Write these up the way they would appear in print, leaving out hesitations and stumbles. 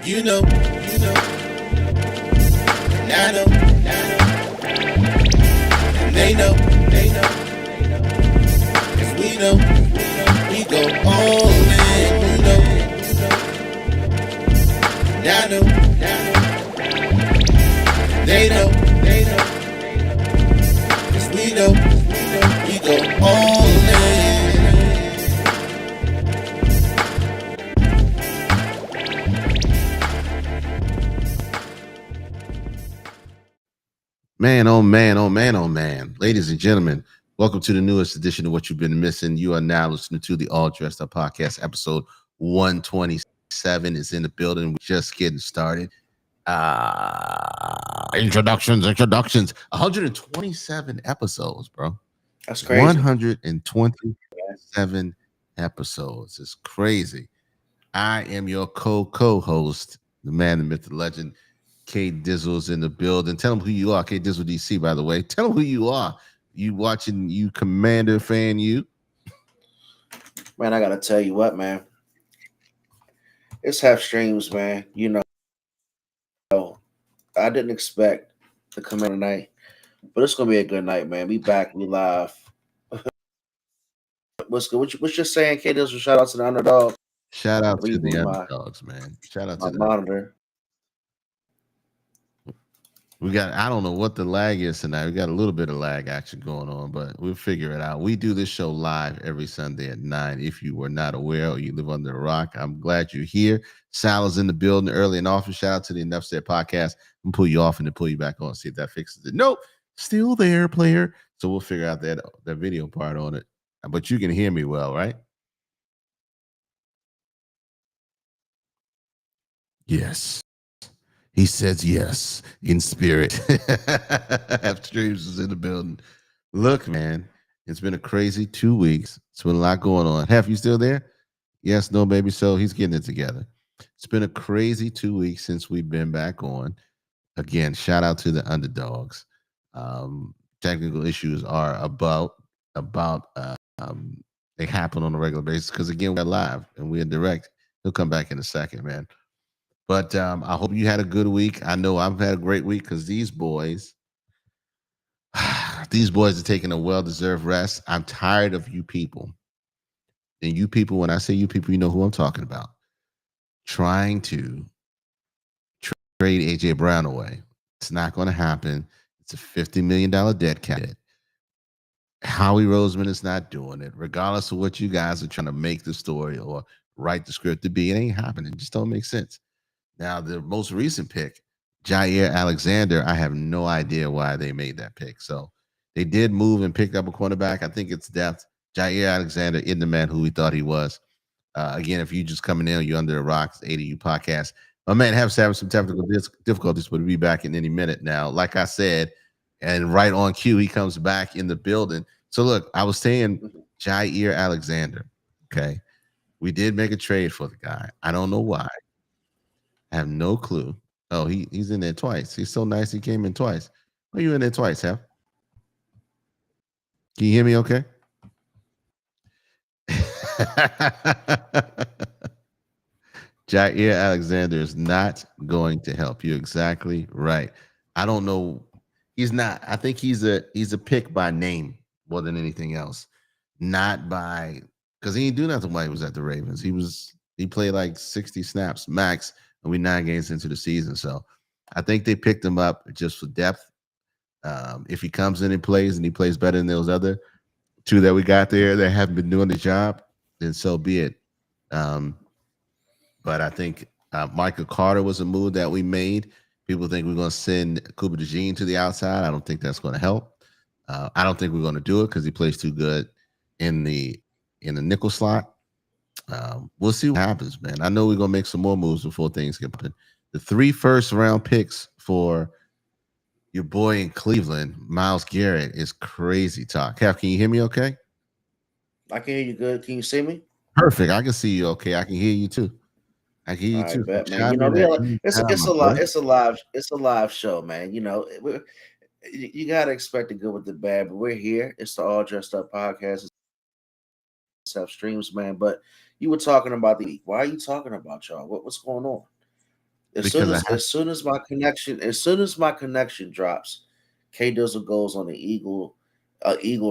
You know, and I know, and they know, cause we know, we go all in. You know, and I know, they know, cause we know, we go all in. Man, oh man, oh man, oh man. Ladies and gentlemen, welcome to the newest edition of What You've Been Missing. You are now listening to the All Dressed Up Podcast. Episode 127 is in the building. We're just getting started. Introductions. 127 episodes, bro. That's crazy. 127 episodes. It's crazy. I am your co-host, the man, the myth, the legend, K Dizzle's in the building. Tell them who you are. K Dizzle DC, by the way. Tell them who you are. You watching, you Commander fan, you. Man, I gotta tell you what, man. It's half streams, man. You know, I didn't expect to come in tonight, but it's gonna be a good night, man. We back, we live. What's good? What you saying, K Dizzle? Shout out to the underdog. Shout out to the Reboot underdogs, man. Shout out my to the monitor. We got, I don't know what the lag is tonight. We got a little bit of lag action going on, but we'll figure it out. We do this show live every Sunday at 9. If you were not aware or you live under a rock, I'm glad you're here. Sal is in the building early and often. Shout out to the Enough Said podcast. I'm pull you off and then pull you back on, see if that fixes it. Nope, still there, player. So we'll figure out that video part on it. But you can hear me well, right? Yes. He says yes in spirit. Half Streams is in the building. Look, man, it's been a crazy 2 weeks. It's been a lot going on. Half, you still there? Yes, no, baby. So he's getting it together. It's been a crazy 2 weeks since we've been back on. Again, shout out to the underdogs. Technical issues are they happen on a regular basis because again we're live and we're direct. He'll come back in a second, man. But I hope you had a good week. I know I've had a great week because these boys are taking a well-deserved rest. I'm tired of you people. And you people, when I say you people, you know who I'm talking about. Trying to trade AJ Brown away. It's not going to happen. It's a $50 million dead cap. Howie Roseman is not doing it, regardless of what you guys are trying to make the story or write the script to be. It ain't happening. It just don't make sense. Now, the most recent pick, Jair Alexander, I have no idea why they made that pick. So they did move and pick up a cornerback. I think it's depth. Jair Alexander isn't the man who we thought he was. Again, if you just coming in, you're under the rocks, ADU podcast. My man having some technical difficulties, but we'll be back in any minute now. Like I said, and right on cue, he comes back in the building. So look, I was saying Jair Alexander, okay? We did make a trade for the guy. I don't know why. I have no clue. Oh, he's in there twice. He's so nice. He came in twice. Why are you in there twice, Hef? Can you hear me okay? Jair Alexander is not going to help. You're exactly right. I don't know. He's not. I think he's a pick by name more than anything else. Not by because he didn't do nothing while he was at the Ravens. He played like 60 snaps max, and we're 9 games into the season. So I think they picked him up just for depth. If he comes in and plays better than those other two that we got there that haven't been doing the job, then so be it. But I think Michael Carter was a move that we made. People think we're going to send Cooper DeJean to the outside. I don't think that's going to help. I don't think we're going to do it because he plays too good in the nickel slot. We'll see what happens, man. I know we're going to make some more moves before things get put. The 3 first-round picks for your boy in Cleveland, Myles Garrett, is crazy talk. Cap, can you hear me okay? I can hear you good. Can you see me? Perfect. I can see you okay. I can hear you too. I can hear you too. Bet, man. You know, it's a live show, man. You know, you gotta expect the good with the bad, but we're here. It's the All Dressed Up podcast. It's self streams, man. But you were talking about the week. Why are you talking about y'all? What's going on? because I have. As soon as my connection drops, K Dizzle goes on the Eagle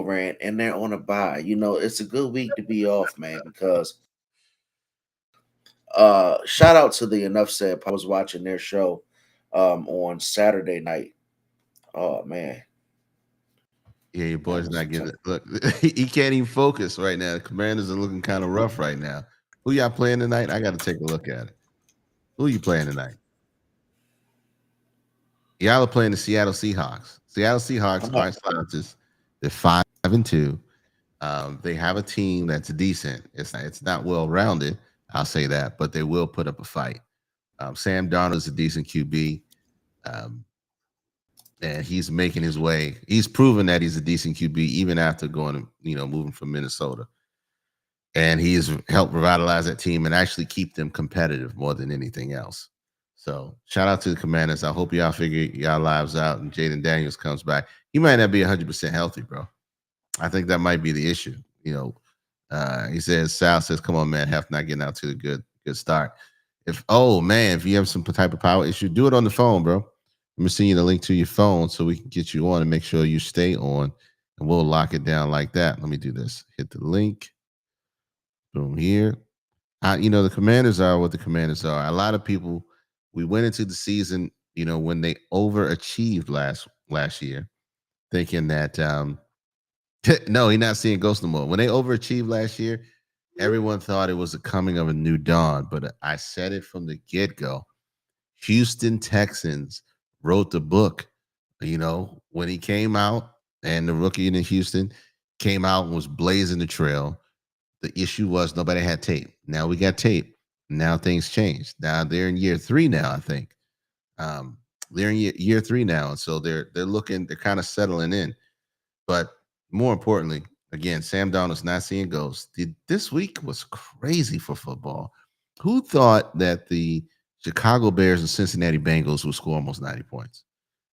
rant, and they're on a bye. You know, it's a good week to be off, man, because shout out to the Enough Said. I was watching their show on Saturday night. Oh man, Yeah, your that boy's was not getting it. Look, he can't even focus right now. The Commanders are looking kind of rough right now. Who y'all playing tonight? I got to take a look at it. Who you playing tonight? Y'all are playing the Seattle Seahawks. Seattle Seahawks are scientists. They're 5-2. They have a team that's decent. It's not well rounded. I'll say that, but they will put up a fight. Sam Darnold's a decent QB, and he's making his way. He's proven that he's a decent QB even after going, moving from Minnesota. And he's helped revitalize that team and actually keep them competitive more than anything else. So shout out to the Commanders. I hope y'all figure y'all lives out and Jaden Daniels comes back. He might not be 100% healthy, bro. I think that might be the issue. He says, Sal says, come on, man, Hef not getting out to a good start. If you have some type of power issue, do it on the phone, bro. Let me send you the link to your phone so we can get you on and make sure you stay on, and we'll lock it down like that. Let me do this. Hit the link. Boom, here. The Commanders are what the Commanders are. A lot of people, we went into the season, when they overachieved last year, thinking that no, he's not seeing ghosts no more. When they overachieved last year, everyone thought it was the coming of a new dawn. But I said it from the get-go. Houston Texans wrote the book, when he came out, and the rookie in Houston came out and was blazing the trail. The issue was nobody had tape. Now we got tape. Now things changed. Now they're in year 3 now, I think. They're in year 3 now, and so they're kind of settling in. But more importantly, again, Sam Darnold's not seeing ghosts. This week was crazy for football. Who thought that the Chicago Bears and Cincinnati Bengals would score almost 90 points?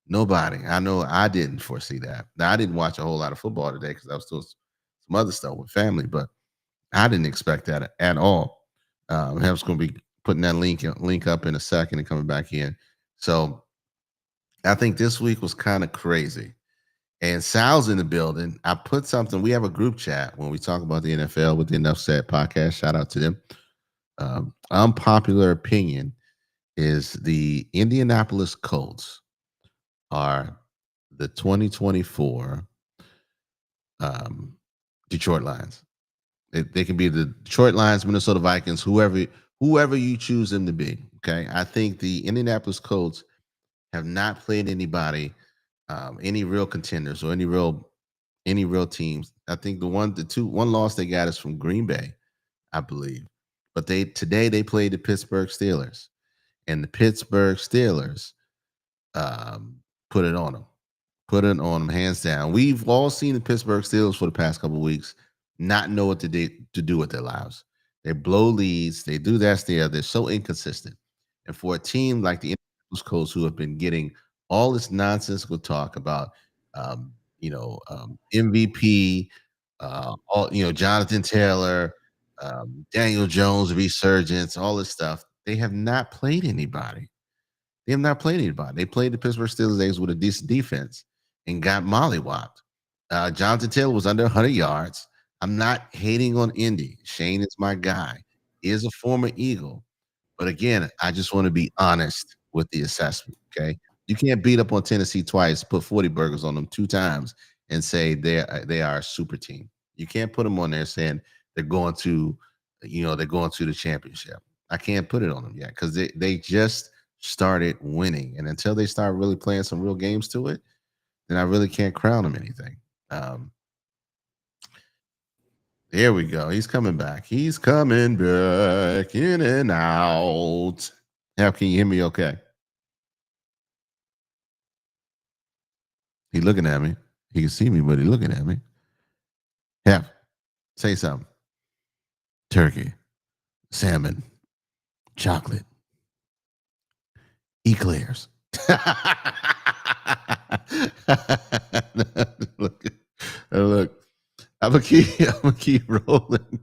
Nobody. I know I didn't foresee that. Now, I didn't watch a whole lot of football today because I was doing some other stuff with family, but I didn't expect that at all. Hef's going to be putting that link up in a second and coming back in. So I think this week was kind of crazy. And Sal's in the building. I put something. We have a group chat when we talk about the NFL with the Enough Said podcast. Shout out to them. Unpopular opinion is the Indianapolis Colts are the 2024 Detroit Lions. They can be the Detroit Lions, Minnesota Vikings, whoever you choose them to be. Okay, I think the Indianapolis Colts have not played anybody, any real contenders or any real teams. I think one loss they got is from Green Bay, I believe. But today they played the Pittsburgh Steelers, and the Pittsburgh Steelers put it on them hands down. We've all seen the Pittsburgh Steelers for the past couple of weeks not know what to do with their lives. They blow leads. They do that. They're so inconsistent. And for a team like the Indianapolis Colts, who have been getting all this nonsensical talk about, MVP, Jonathan Taylor, Daniel Jones resurgence, all this stuff, they have not played anybody. They played the Pittsburgh Steelers days with a decent defense and got mollywopped. Jonathan Taylor was under 100 yards. I'm not hating on Indy. Shane is my guy. He is a former Eagle. But again, I just want to be honest with the assessment, okay? You can't beat up on Tennessee twice, put 40 burgers on them 2 times, and say they are a super team. You can't put them on there saying they're going to the championship. I can't put it on them yet because they just started winning. And until they start really playing some real games to it, then I really can't crown them anything. There we go. He's coming back. He's coming back in and out. How can you hear me okay? He looking at me. He can see me, but he looking at me. Yeah. Say something. Turkey, salmon, chocolate, eclairs. Look. I'm gonna keep rolling.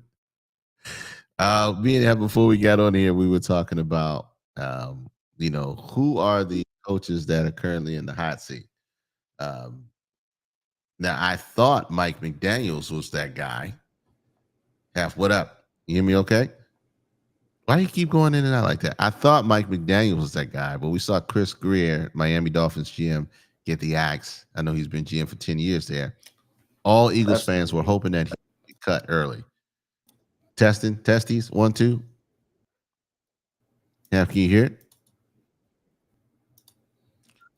Me and him, before we got on here, we were talking about who are the coaches that are currently in the hot seat? Um, Now, I thought Mike McDaniels was that guy. What up? You hear me okay? Why do you keep going in and out like that? I thought Mike McDaniels was that guy, but we saw Chris Greer, Miami Dolphins GM, get the axe. I know he's been GM for 10 years there. All Eagles fans were hoping that he would be cut early. Testies, 1, 2. Now, can you hear it?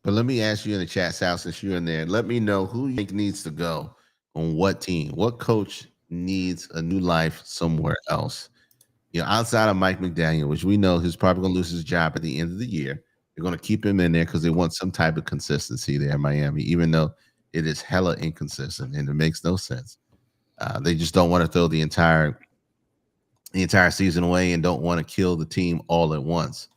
But let me ask you in the chat, Sal, since you're in there, let me know who you think needs to go on what team. What coach needs a new life somewhere else? Outside of Mike McDaniel, which we know he's probably going to lose his job at the end of the year. They're going to keep him in there because they want some type of consistency there in Miami, even though it is hella inconsistent and it makes no sense. They just don't want to throw the entire season away and don't want to kill the team all at once.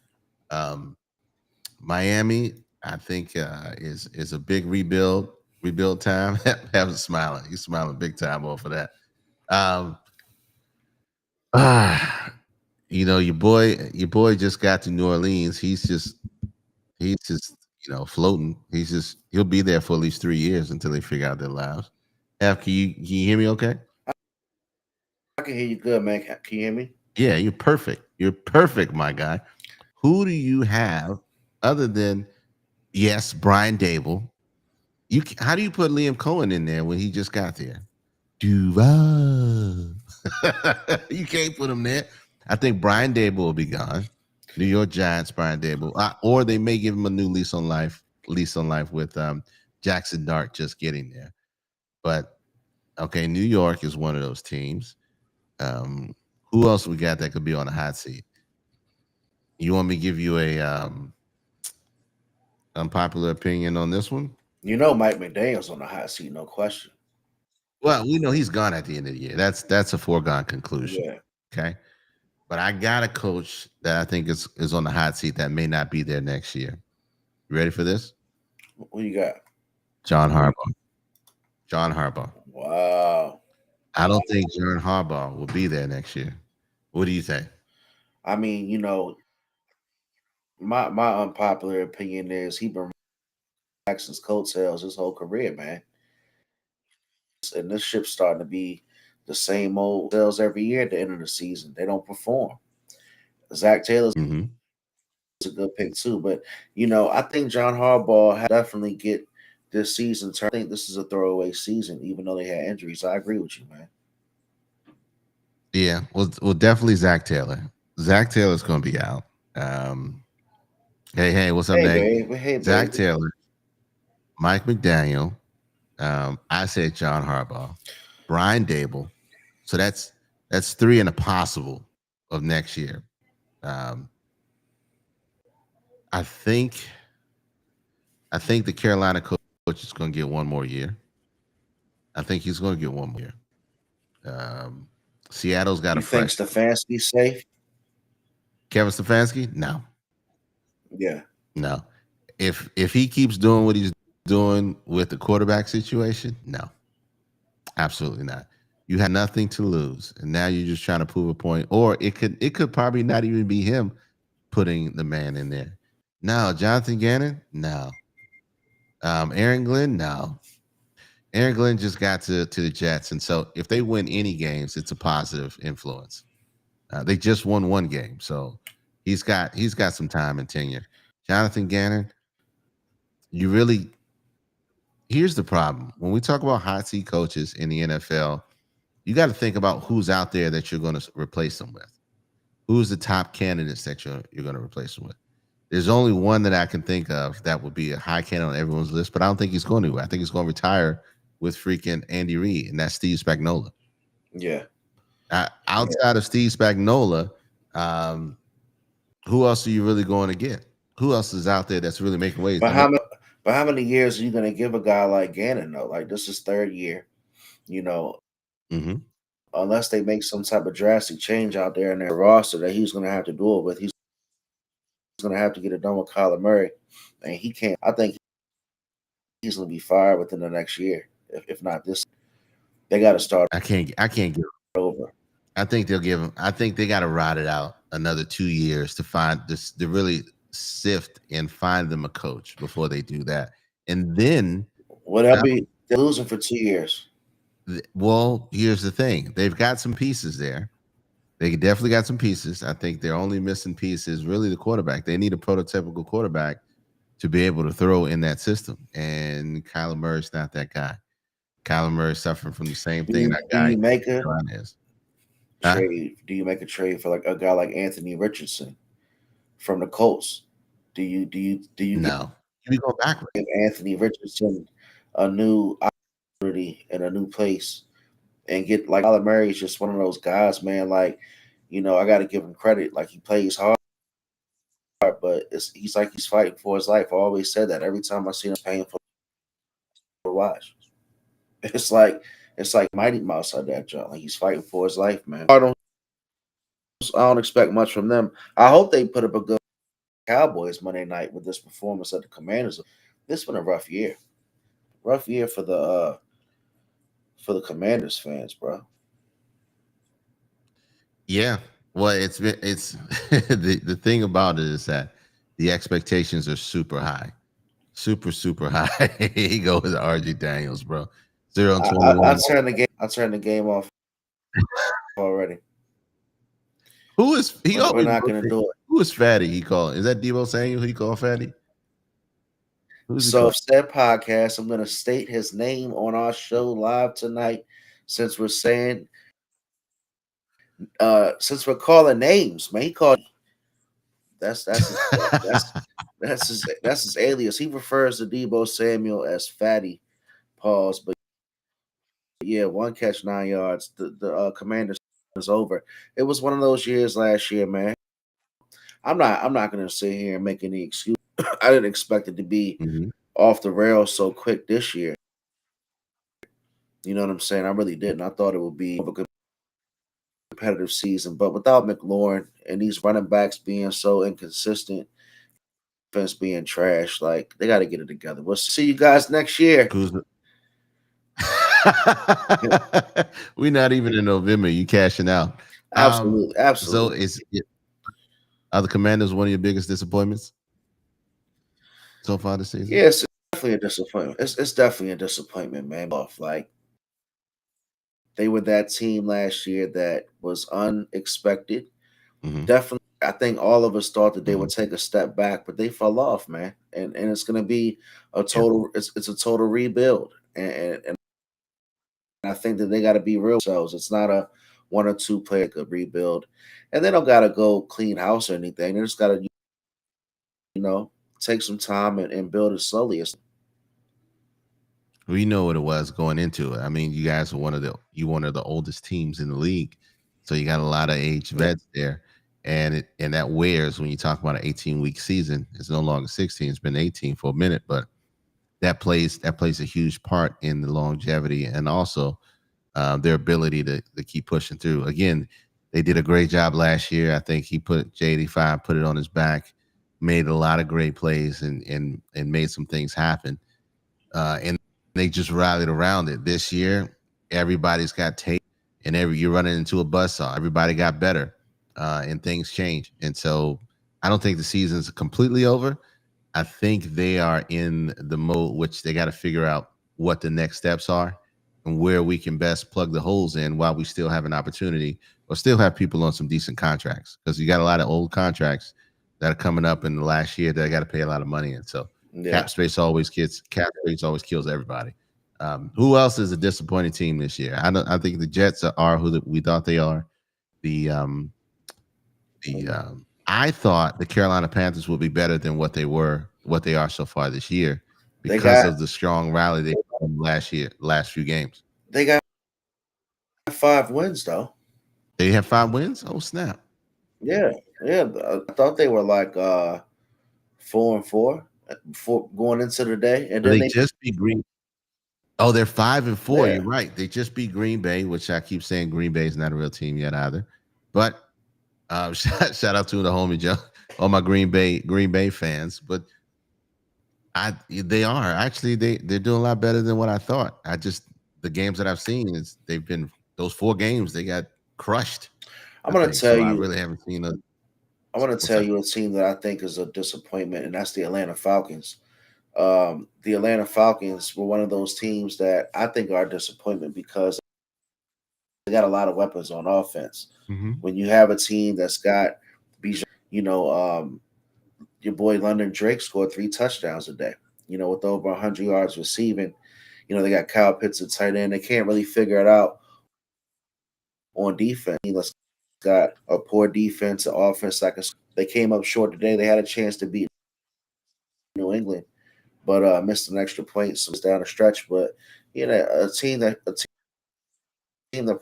Miami, I think, is a big rebuild time. Have smiling. He's smiling big time off of that. Your boy just got to New Orleans. He's just floating. He'll be there for at least 3 years until they figure out their lives. Can you hear me okay? I can hear you good, man. Can you hear me? Yeah, you're perfect. You're perfect, my guy. Who do you have other than Brian Dable? How do you put Liam Cohen in there when he just got there? Duval. You can't put him there. I think Brian Dable will be gone. New York Giants, Brian Dable, or they may give him a new lease on life with Jackson Dart just getting there. But okay, New York is one of those teams. Who else we got that could be on the hot seat? You want me to give you a unpopular opinion on this one? Mike McDaniel's on the hot seat, no question. Well, we know he's gone at the end of the year. That's a foregone conclusion. Yeah. Okay. But I got a coach that I think is on the hot seat that may not be there next year. You ready for this? Who you got? John Harbaugh. John Harbaugh. Wow. I don't think John Harbaugh will be there next year. What do you think? I mean, my unpopular opinion is he been Jackson's coattails his whole career, man. And this ship's starting to be the same old sales every year at the end of the season. They don't perform. Zach Taylor's a good pick too, but I think John Harbaugh definitely get this season turned. I think this is a throwaway season, even though they had injuries. I agree with you, man. Yeah, well, definitely Zach Taylor. Zach Taylor's going to be out. Hey, what's up, Nate? Hey, Zach Taylor, Mike McDaniel. I said John Harbaugh, Brian Dable. So that's 3 in a possible of next year. I think the Carolina coach is going to get one more year. I think he's going to get one more year. Seattle's got a fresh. You think Stefanski's safe? Kevin Stefanski? No. Yeah. No. If he keeps doing what he's doing with the quarterback situation, no. Absolutely not. You had nothing to lose, and now you're just trying to prove a point. Or it could probably not even be him putting the man in there. No. Jonathan Gannon? No. Aaron Glenn? No. Aaron Glenn just got to the Jets, and so if they win any games, it's a positive influence. They just won one game, so he's got some time and tenure. Jonathan Gannon, here's the problem. When we talk about hot seat coaches in the NFL, you got to think about who's out there that you're going to replace them with. Who's the top candidates that you're going to replace them with? There's only one that I can think of that would be a high candidate on everyone's list, but I don't think he's going to. I think he's going to retire with freaking Andy Reid, and that's Steve Spagnuolo. Yeah. Outside of Steve Spagnuolo, who else are you really going to get? Who else is out there that's really making waves? But how many years are you going to give a guy like Gannon, though? Like, this is third year, unless they make some type of drastic change out there in their roster that he's going to have to do it with. He's going to have to get it done with Kyler Murray, and he can't. I think he's going to be fired within the next year, if not this. They got to start. I can't get over. I think they'll give him. I think they got to ride it out another 2 years to find this to really sift and find them a coach before they do that. And then, Well, they're losing for 2 years. well, here's the thing: they've got some pieces there. They definitely got some pieces. I think their only missing piece is really the quarterback. They need a prototypical quarterback to be able to throw in that system. And Kyler Murray's not that guy. Kyler Murray's suffering from the same thing that Do guy you make a is. Huh? trade? Do you make a trade for like a guy like Anthony Richardson from the Colts? Do you No. You go backwards. give Anthony Richardson a new opportunity in a new place and get like Kyler Murray is just one of those guys, man. Like, I got to give him credit. Like he plays hard, but he's like he's fighting for his life. I always said that every time I see him painful to watch. It's like Mighty Mouse out that joint. Like he's fighting for his life, man. I don't expect much from them. I hope they put up a good Cowboys Monday night with this performance of the Commanders. This been a rough year for the Commanders fans, bro. Yeah. Well, it's the thing about it is that the expectations are super high. Super, super high. He goes with RG Daniels, bro. 0 and I 21. turned the game off already. Who is he We're always not gonna do it. who is Fatty? He called. Is that Debo Samuel he called Fatty? Who's he So called? said podcast, I'm gonna state his name on our show live tonight, since we're saying since we're calling names, man. He called that's that's his alias. He refers to Debo Samuel as Fatty. Pause. But yeah, 1 catch, 9 yards. The Commanders is over. It was one of those years last year, man. I'm not gonna sit here and make any excuse. I didn't expect it to be Mhm. off the rails so quick this year. You know what I'm saying? I really didn't. I thought it would be a competitive season, but without McLaurin and these running backs being so inconsistent, defense being trash, like they got to get it together. We'll see you guys next year. Kuzma. We're not even in November. You cashing out. Absolutely, So absolutely. are the Commanders one of your biggest disappointments so far this season? Yes, it's definitely a disappointment. It's definitely a disappointment, man. Off like they were that team last year that was unexpected. Hmm. Definitely, I think all of us thought that they Hmm. would take a step back, but they fell off, man. And it's going to be a Yeah. total. It's a total rebuild, and I think that they got to be real themselves. It's not a one or two player could rebuild, and they don't got to go clean house or anything. They just got to take some time and build it slowly. We know what it was going into it. I mean, you guys are one of the oldest teams in the league, so you got a lot of age Yeah, vets there, and that wears when you talk about an 18-week season. It's no longer 16; it's been 18 for a minute, but that plays a huge part in the longevity and also their ability to keep pushing through. Again, they did a great job last year. I think he put J85 put it on his back, made a lot of great plays and made some things happen. And they just rallied around it. This year, everybody's got tape, and you're running into a buzzsaw. Everybody got better, and things change. And so, I don't think the season's completely over. I think they are in the mode which they got to figure out what the next steps are and where we can best plug the holes in while we still have an opportunity or still have people on some decent contracts because you got a lot of old contracts that are coming up in the last year that I got to pay a lot of money in. So yeah. cap space always kills everybody. Who else is a disappointing team this year? I think the Jets are who we thought they are. The I thought the Carolina Panthers would be better than what they are so far this year They because got of the strong rally they had last few games. they got 5 wins though. They have 5 wins. Oh snap! Yeah, yeah. I thought they were like 4-4 before going into the day, and So then they they just beat Green. Oh, they're 5-4. yeah. You're right. They just beat Green Bay, which I keep saying Green Bay is not a real team yet either. But shout out to the homie Joe, all my Green Bay fans. But they are actually they're doing a lot better than what I thought. The games that I've seen is they've been those 4 games they got crushed. I'm I gonna think tell so. I you. really haven't seen a. I want to What's tell that? you a team that I think is a disappointment, and that's the Atlanta Falcons. The Atlanta Falcons were one of those teams that I think are a disappointment because they got a lot of weapons on offense. Hmm. When you have a team that's got Bijan, your boy London Drake scored 3 touchdowns a day. With over 100 yards receiving. They got Kyle Pitts at tight end. They can't really figure it out on defense. Let's got a poor defense, an offense like they came up short today. They had a chance to beat New England, but missed an extra point, so it's down the stretch. But a team that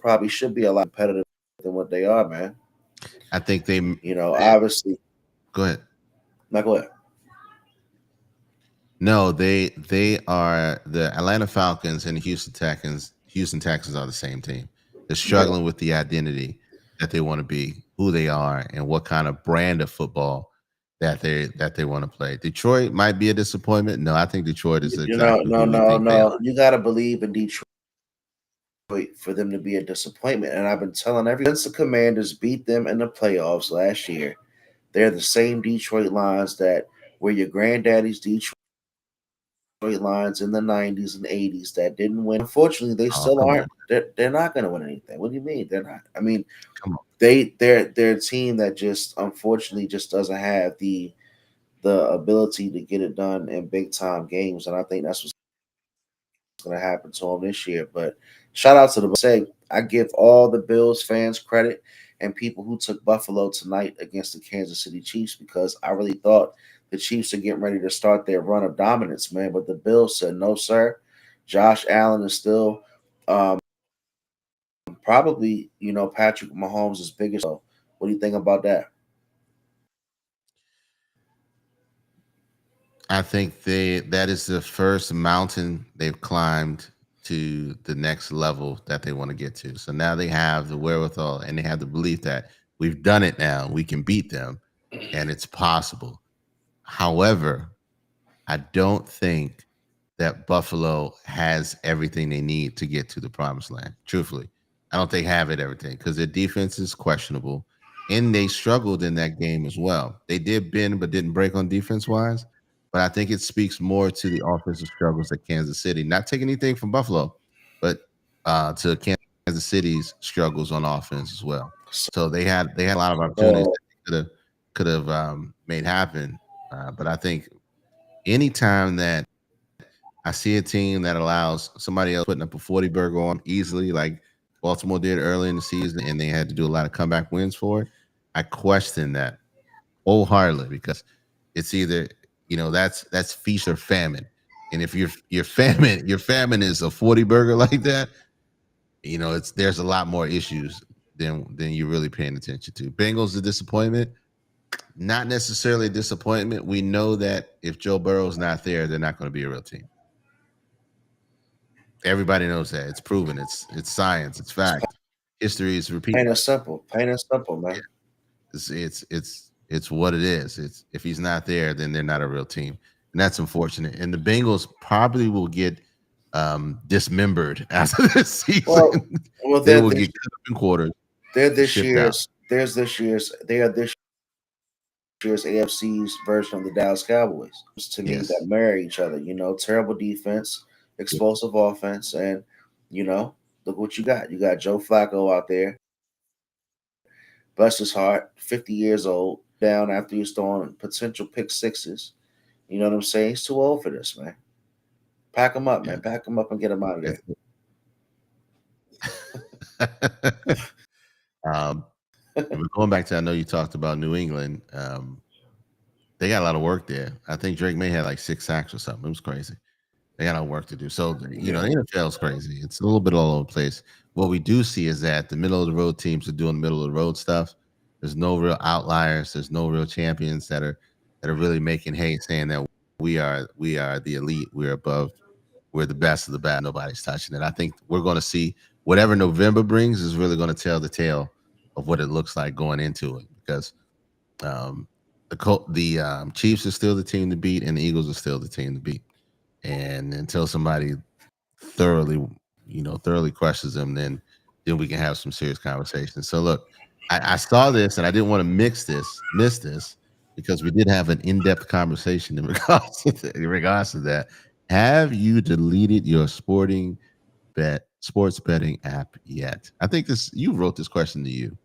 probably should be a lot competitive than what they are, man. I think they. Obviously, Go ahead. not go ahead. No, they are the Atlanta Falcons and the Houston Texans. Houston Texans are the same team. They're Yeah, struggling with the identity that they want to be, who they are, and what kind of brand of football that they want to play. Detroit might be a disappointment. No, I think Detroit is exactly no, who we no, think they are. no. You got to believe in Detroit for them to be a disappointment. And I've been telling everyone since the Commanders beat them in the playoffs last year. They're the same Detroit Lions that were your granddaddy's Detroit Lions in the 90s and 80s that didn't win. Unfortunately, they Oh, still come aren't. on, They're not going to win anything. What do you mean they're not? I mean, come on. they're a team that just unfortunately just doesn't have the ability to get it done in big time games, and I think that's what's going to happen to them this year. But shout out to the say I give all the Bills fans credit and people who took Buffalo tonight against the Kansas City Chiefs because I really thought the Chiefs are getting ready to start their run of dominance, man. But the Bills said no, sir. Josh Allen is still probably Patrick Mahomes' biggest. So what do you think about that? I think that is the first mountain they've climbed to the next level that they want to get to. So now they have the wherewithal and they have the belief that we've done it now. We can beat them and it's possible. However, I don't think that Buffalo has everything they need to get to the promised land. Truthfully, I don't think they have it everything because their defense is questionable, and they struggled in that game as well. They did bend but didn't break on defense wise. But I think it speaks more to the offensive struggles at Kansas City. Not taking anything from Buffalo, but to Kansas City's struggles on offense as well. So they had a lot of opportunities So that they could have made happen. But I think anytime that I see a team that allows somebody else putting up a 40 burger on 'em easily, like Baltimore did early in the season, and they had to do a lot of comeback wins for it. I question that wholeheartedly because it's either that's feast or famine, and if your famine is a 40 burger like that, it's there's a lot more issues than you're really paying attention to. Bengals a disappointment, not necessarily a disappointment. We know that if Joe Burrow's not there, they're not going to be a real team. Everybody knows that. It's proven. It's science. It's it's fact. History is repeating. plain and simple. Plain and simple, Yeah, man. it's what it is. It's if he's not there, then they're not a real team, and that's unfortunate. And the Bengals probably will get dismembered after this season. Well, well, They they're will this get cut up in quarters they're and this shipped out. year's there's this year's they are this year's AFC's version of the Dallas Cowboys. To me, that Yes. marry each other. Terrible defense, explosive offense, and you know, look what you got. You got Joe Flacco out there, bless his heart, 50 years old, down after he's throwing potential pick sixes. You know what I'm saying? He's too old for this, man. Pack him up, Yeah. man. Pack him up and get him out of there. It's- um, but going back to, I know you talked about New England. They got a lot of work there. I think Drake May had like 6 sacks or something. It was crazy. They got a work to do. So, Yeah. the NFL is crazy. It's a little bit all over the place. What we do see is that the middle of the road teams are doing middle of the road stuff. There's no real outliers. There's no real champions that are really making hay, saying that we are the elite. We're above. We're the best of the bad. Nobody's touching it. I think we're going to see whatever November brings is really going to tell the tale of what it looks like going into it because um, the Chiefs are still the team to beat, and the Eagles are still the team to beat. And until somebody thoroughly, thoroughly crushes them, then we can have some serious conversations. So look, I saw this and I didn't want to miss this, because we did have an in-depth conversation in regards to that. Have you deleted your sports betting app yet? I think you wrote this question to you.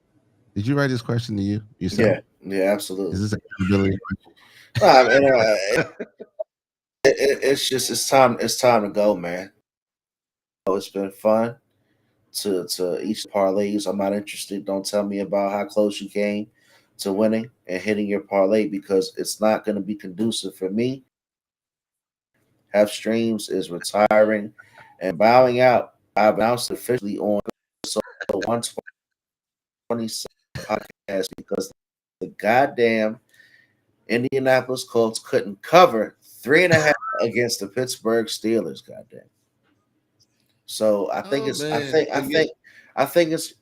Did you write this question to you yourself? Yeah, Is absolutely. this accountability? No, I mean, it's time to go, man. It's been fun to each parlays. I'm not interested. Don't tell me about how close you came to winning and hitting your parlay, because it's not going to be conducive for me. Have Streams is retiring and bowing out. I've announced officially on so 127 podcast, because the goddamn Indianapolis Colts couldn't cover 3.5 against the Pittsburgh Steelers. Goddamn. So I think Oh it's I man, think I think I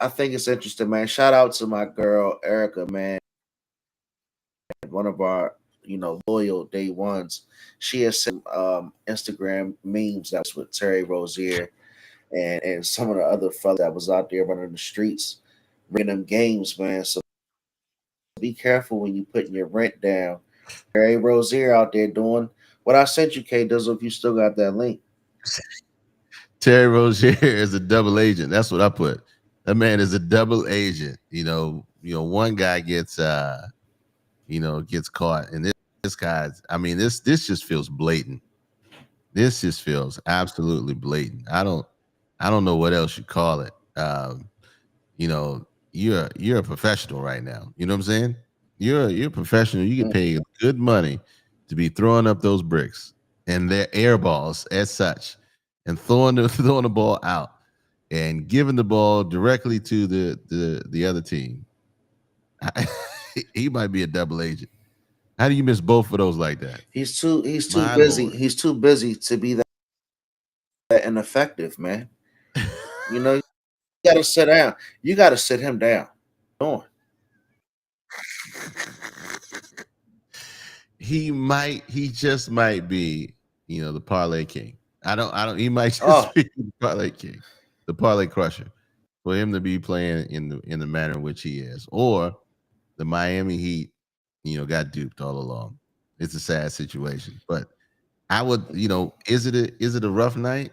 think it's interesting, man. Shout out to my girl Erica, man. One of our loyal day ones. She has sent Instagram memes that was with Terry Rozier and some of the other fellas that was out there running the streets, running them games, man. So be careful when you putting your rent down. Terry Rozier out there doing what I sent you, K Dizzle, if you still got that link. Terry Rozier is a double agent. That's what I put. That man is a double agent. One guy gets caught, and this guy's. I mean, this just feels blatant. This just feels absolutely blatant. I don't know what else you call it. You're a professional right now. You know what I'm saying? You're a professional. You get Mm. paid good money to be throwing up those bricks and their air balls as such, and throwing throwing the ball out and giving the ball directly to the other team. He might be a double agent. How do you miss both of those like that? He's too My busy. lord. He's too busy to be that ineffective, man. You gotta sit down. You gotta sit him down. Doing. He just might be, the parlay king. He might Oh, just be the parlay king, the parlay crusher, for him to be playing in the manner in which he is. Or the Miami Heat, got duped all along. It's a sad situation. But I would, is it a rough night?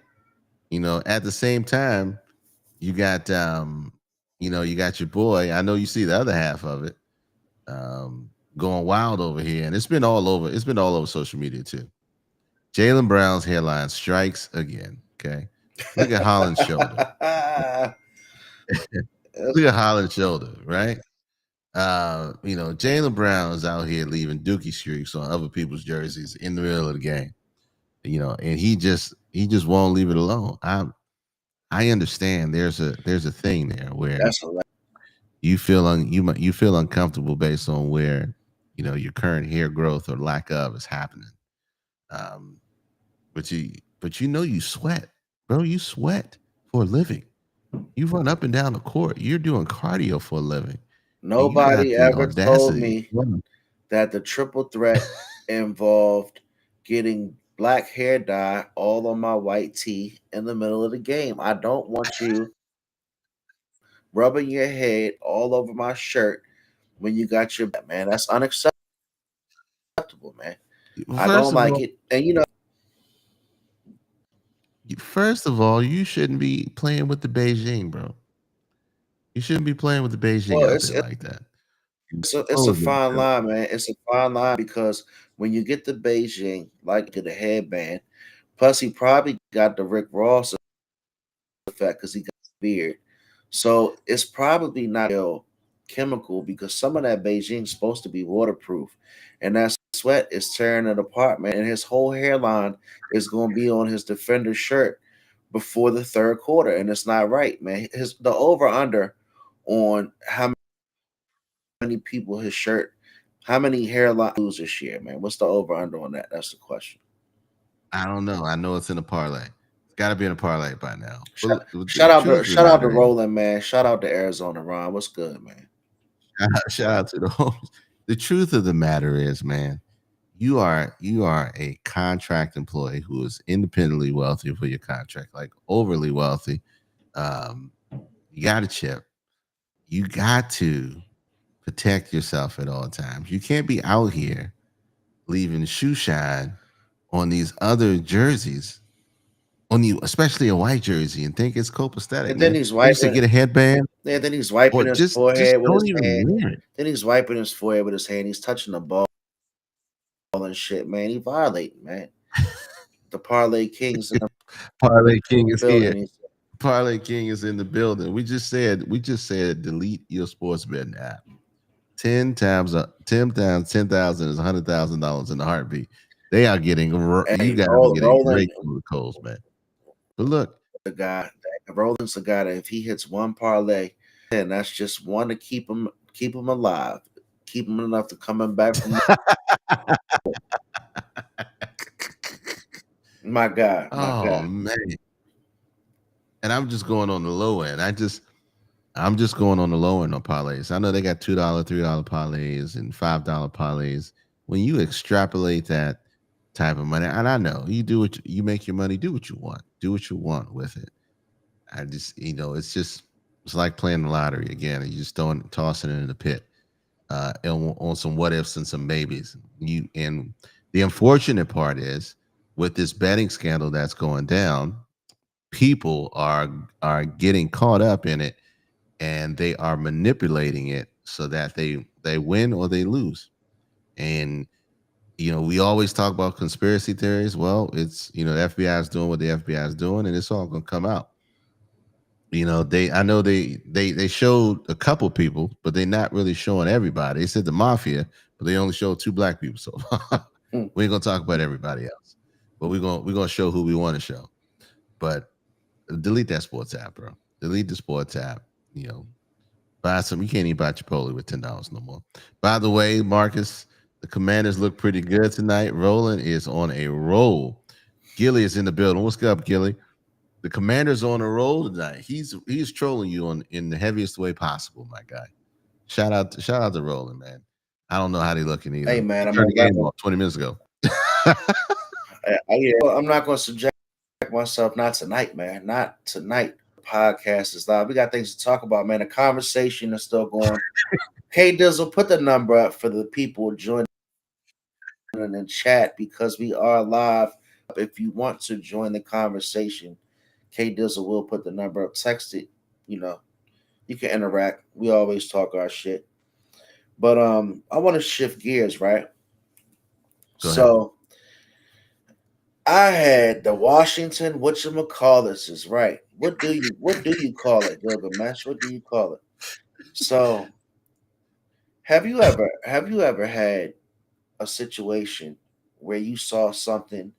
At the same time, you got you got your boy. I know you see the other half of it, going wild over here, and it's been all over. It's been all over social media too. Jaylen Brown's hairline strikes again. Okay, look at Holland's shoulder. Look at Holland's shoulder, right? Jaylen Brown is out here leaving dookie streaks on other people's jerseys in the middle of the game. And he just won't leave it alone. I understand there's a thing there where that's hilarious. you feel uncomfortable based on where your current hair growth or lack of is happening. Um, but you sweat, bro. You sweat for a living. You run up and down the court. You're doing cardio for a living, and you got Nobody the ever told audacity. me that the triple threat involved getting black hair dye all on my white tee in the middle of the game. I don't want you rubbing your head all over my shirt when you got your man. That's unacceptable, man. I First don't of like all, it. And you shouldn't be playing with the Beijing, bro. You shouldn't be playing with the Beijing well, out there like that. it's a Expose fine yourself. line, man. It's a fine line because when you get the Beijing, like get a headband, plus he probably got the Rick Ross effect because he got a beard. So it's probably not real chemical because some of that Beijing is supposed to be waterproof. And that sweat is tearing it apart, man. And his whole hairline is going to be on his defender shirt before the third quarter. And it's not right, man. The over under on how many people his shirt, how many hairline lose this year, man. What's the over under on that? That's the question. I don't know. I know it's in a parlay. It's got to be in a parlay by now. Shout, But the truth of the shout out to matter is, Roland, man. Shout out to Arizona Ron. What's good, man? shout out to the homies. The truth of the matter is, man, you are a contract employee who is independently wealthy for your contract, like overly wealthy. Um, you got a chip. you got to protect yourself at all times. You can't be out here leaving shoe shine on these other jerseys on you, especially a white jersey, and think it's copacetic, And then man. Like you said, get a headband then he's or wiping his just forehead with don't his even hand. wear it. Then he's wiping his forehead with his hand. He's touching the ball and shit, man. He violating, man. The Parlay Kings in the Parlay King is here. building. He's Parlay King is in the building. We just said delete your sports betting app. 10 times 10,000 is $100,000 in a heartbeat. They are getting you hey, guys are getting Roland, great for the Coles, man. But look, the guy. Roland's the guy that if he hits one parlay, then that's just one to keep him alive, keep him enough to coming back from. My God, my oh God. man. And I'm just going on the low end. I'm just going on the low end on parlays. I know they got $2, $3 parlays and $5 parlays. When you extrapolate that type of money, and I know you do what you make your money, do what you want. Do what you want with it. I just, it's like playing the lottery again. You just tossing it in the pit, on some what ifs and some maybes. And the unfortunate part is with this betting scandal that's going down, people are getting caught up in it, and they are manipulating it so that they win or they lose. And we always talk about conspiracy theories. Well, it's the FBI is doing what the FBI is doing, and it's all going to come out. I know they showed a couple people, but they're not really showing everybody. They said the mafia, but they only showed two black people. So Hmm. we ain't gonna talk about everybody else, but we're gonna show who we want to show. But delete that sports app, bro. Delete the sports app. You know, buy some. You can't even buy Chipotle with $10 no more. By the way, Marcus, the Commanders look pretty good tonight. Roland is on a roll. Gilly is in the building. What's up, Gilly? The Commander's on a roll tonight. He's trolling you in the heaviest way possible, my guy. Shout out to Roland, man. I don't know how they looking Hey, either. man, He I'm turned the not game gonna. off 20 minutes ago. I'm not gonna subject myself. Not tonight, man. Not tonight. The podcast is live. We got things to talk about, man. The conversation is still going. K Dizzle, put the number up for the people joining in chat because we are live. If you want to join the conversation, K Dizzle will put the number up. Text it. You know, you can interact. We always talk our shit. But I want to shift gears, right? Go ahead. So I had the Washington whatchamacallits is right. What do you call it, Gilgamesh? What do you call it? So have you ever had a situation where you saw something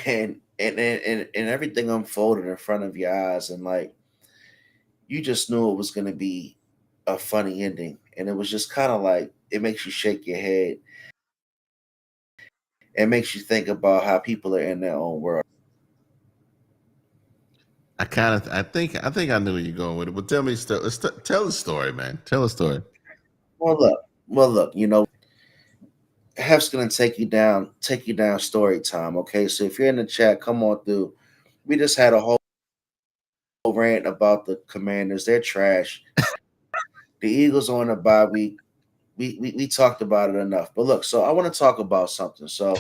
and everything unfolded in front of your eyes and like you just knew it was gonna be a funny ending and it was just kind of like it makes you shake your head. It makes you think about how people are in their own world. I think I knew where you're going with it. But tell me, tell the story, man. Tell a story. Well, look, Hef's gonna take you down story time. Okay, so if you're in the chat, come on through. We just had a whole rant about the Commanders. They're trash. The Eagles on a bye week. We talked about it enough. But look, so I want to talk about something. So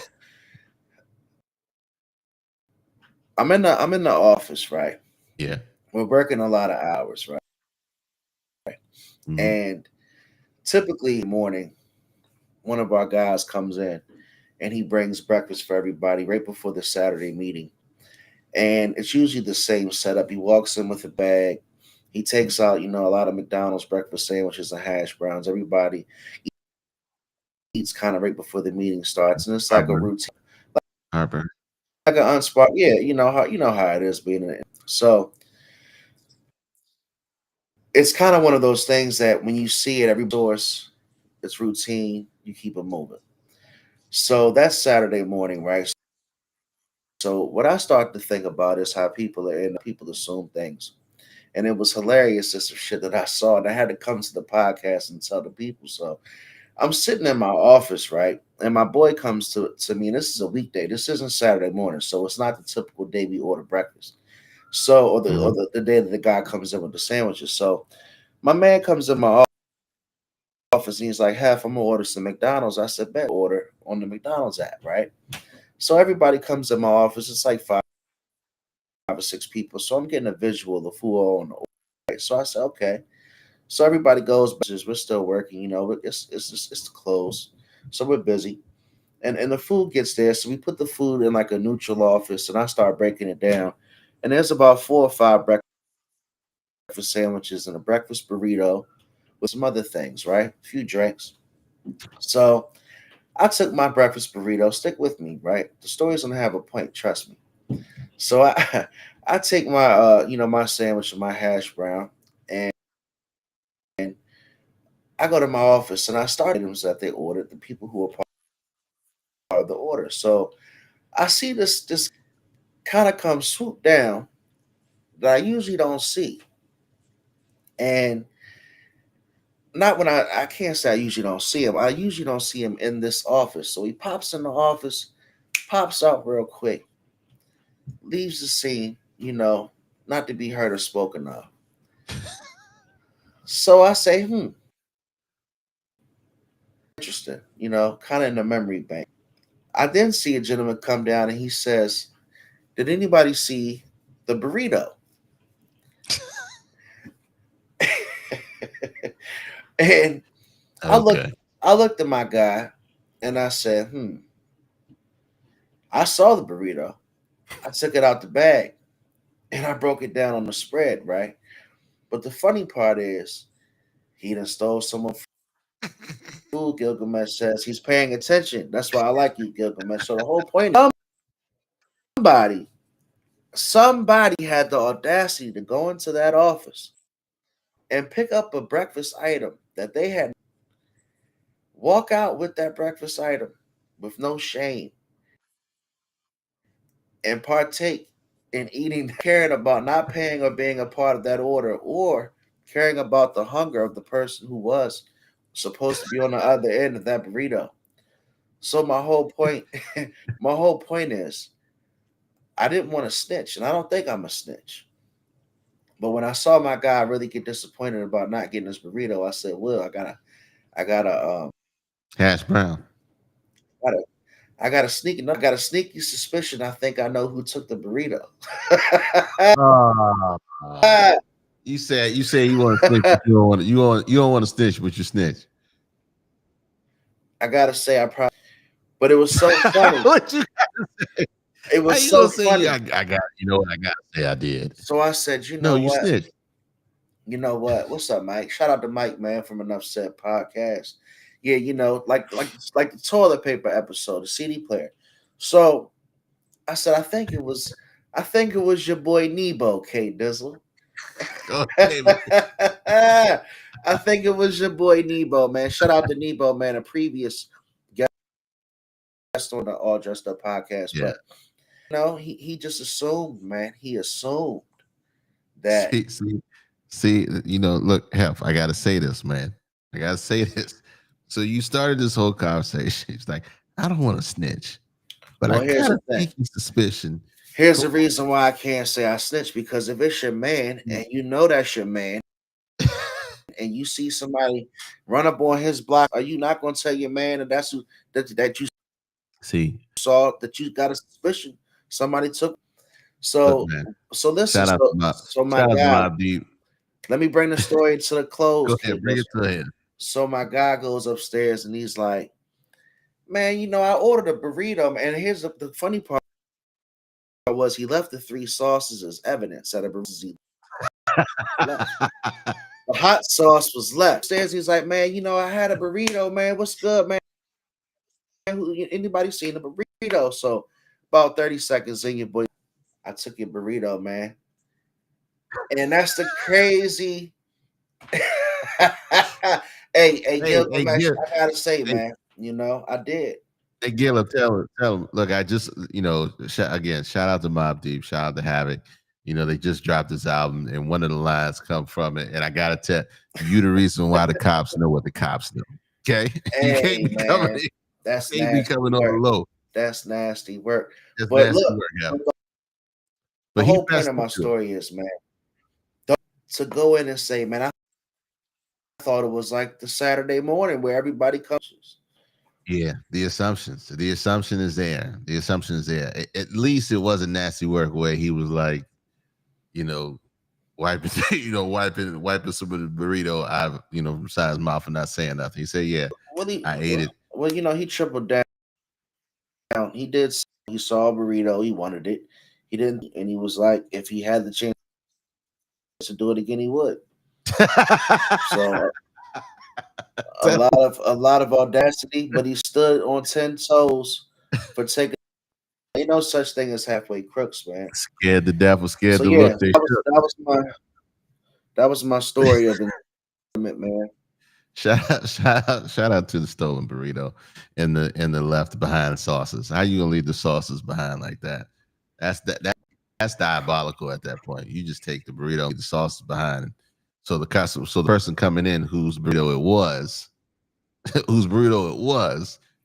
I'm in the office, right? Yeah. We're working a lot of hours, right? Hmm. And typically morning, one of our guys comes in and he brings breakfast for everybody right before the Saturday meeting. And it's usually the same setup. He walks in with a bag. He takes out, a lot of McDonald's breakfast sandwiches and hash browns. Everybody eats kind of right before the meeting starts, and it's like a Harper. routine, Harper. like an unspark. Yeah, you know how it is being in it. So it's kind of one of those things that when you see it, every source, it's routine. You keep it moving. So that's Saturday morning, right? So what I start to think about is how people assume things. And it was hilarious, just some shit that I saw, and I had to come to the podcast and tell the people. So I'm sitting in my office, right? And my boy comes to me, and this is a weekday. This isn't Saturday morning, so it's not the typical day we order breakfast. So, or the Hmm. or the, the day that the guy comes in with the sandwiches. So My man comes in my office and he's like, "Half, I'm gonna order some McDonald's." I said, "Bet, order on the McDonald's app, right?" So everybody comes in my office. It's like five or six people. So I'm getting a visual of who all on the order. Right? So I said, "Okay." So everybody goes, we're still working, but it's closed, so we're busy. And the food gets there, so we put the food in like a neutral office, and I start breaking it down. And there's about 4 or 5 breakfast sandwiches and a breakfast burrito with some other things, right? A few drinks. So I took my breakfast burrito. Stick with me, right? The story's gonna have a point. Trust me. So I I take my my sandwich and my hash brown, and I go to my office and I start items that they ordered, the people who were part of the order. So I see this kind of come swoop down that I usually don't see. And not when I can't say I usually don't see him. I usually don't see him in this office. So he pops in the office, pops out real quick, leaves the scene, not to be heard or spoken of. So I say, interesting, kind of in the memory bank. I then see a gentleman come down and he says, "Did anybody see the burrito?" And I looked Okay. I looked at my guy and I said, I saw the burrito. I took it out the bag and I broke it down on the spread, right? But the funny part is he done stole someone's food, Gilgamesh says. He's paying attention. That's why I like you, Gilgamesh. So the whole point is somebody, somebody had the audacity to go into that office and pick up a breakfast item that they had, walk out with that breakfast item with no shame and partake in eating, caring about not paying or being a part of that order, or caring about the hunger of the person who was supposed to be on the other end of that burrito. So my whole point, my whole point is, I didn't want to snitch, and I don't think I'm a snitch. But when I saw my guy really get disappointed about not getting his burrito, I said, "Will, I gotta, Hash brown. gotta I got a sneaky suspicion. I think I know who took the burrito." Oh, you want to snitch, but you don't want to snitch, but you snitch. I gotta say, I probably, but it was so funny. What you It how was you gonna so say funny. I got what I gotta say I did. So I said, No, you snitched. You know what? What's up, Mike? Shout out to Mike, man, from Enough Said podcast. Yeah, like the toilet paper episode, the CD player. So I said, I think it was your boy Nebo, K Dizzle. Go ahead, man. I think it was your boy Nebo, man. Shout out to Nebo, man, a previous guest on the All Dressed Up podcast. Yeah. But he just assumed, man. He assumed that. See, look, Hef, I gotta say this, man. I gotta say this. So you started this whole conversation. It's like, I don't want to snitch, but I Well, here's got a the thing. sneaky suspicion. Here's Go the reason why I can't say I snitch, because if it's your man and you know that's your man, and you see somebody run up on his block, are you not going to tell your man that that's who that you see, saw, that you got a suspicion somebody took? look, So man. so listen, so my Shout out to guy, Mob Deep. let me bring the story to the close, Go kid. ahead, bring it to him. So my guy goes upstairs and he's like, "Man, I ordered a burrito." And here's the funny part was he left the 3 sauces as evidence that a burrito left. The hot sauce was left. Upstairs, he's like, "Man, I had a burrito, man. What's good, man? Anybody seen a burrito?" So about 30 seconds in, your boy, I took your burrito, man. And that's the crazy. Hey, Hey, Gil, hey, I Gil, gotta say, hey, man, I did. hey, Gil, tell him. Look, I just, again, shout out to Mob Deep, shout out to Havoc. They just dropped this album, and one of the lines come from it. And I gotta tell you the reason why the cops know what the cops know. Okay, you can't Hey, be coming. man, that's You can't be nasty coming on the work. low. That's nasty work. That's But nasty look, work, yeah. the But he whole point fessed of my up to it. story is, man, to go in and say, "Man, thought it was like the Saturday morning where everybody comes. Yeah, the assumptions. The assumption is there. The assumption is there. At least it wasn't nasty work where he was like, you know, wiping, wiping some of the burrito out, from inside his mouth and not saying nothing. He said, "Yeah, Well, I ate it." he tripled down. He did. He saw a burrito. He wanted it. He didn't, and he was like, if he had the chance to do it again, he would. So a lot of audacity, but he stood on 10 toes for taking. Ain't no such thing as halfway crooks, man. Scared the devil, scared So to yeah, look. They that was my story of enjoyment, man. shout out to the stolen burrito and the left behind sauces. How you gonna leave the sauces behind like that? That's diabolical at that point. You just take the burrito, leave the sauces behind. So the person coming in whose burrito it was,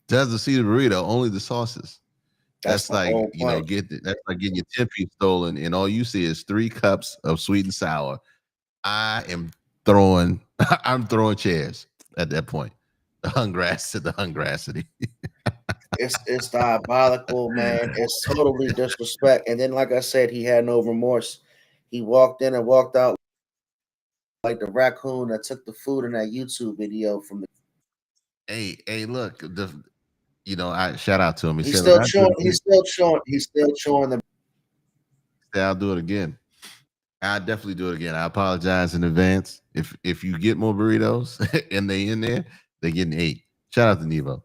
doesn't see the burrito, only the sauces. That's like that's like getting your 10-piece stolen, and all you see is 3 cups of sweet and sour. I'm throwing chairs at that point. The hungracity. It's diabolical, man. It's totally disrespect. And then, like I said, he had no remorse. He walked in and walked out like the raccoon that took the food in that YouTube video from the. Hey, look, I shout out to him. He's still chewing. He's still chewing the. I'll do it again. I'll definitely do it again. I apologize in advance. If you get more burritos and they in there, they're getting 8. Shout out to Nevo.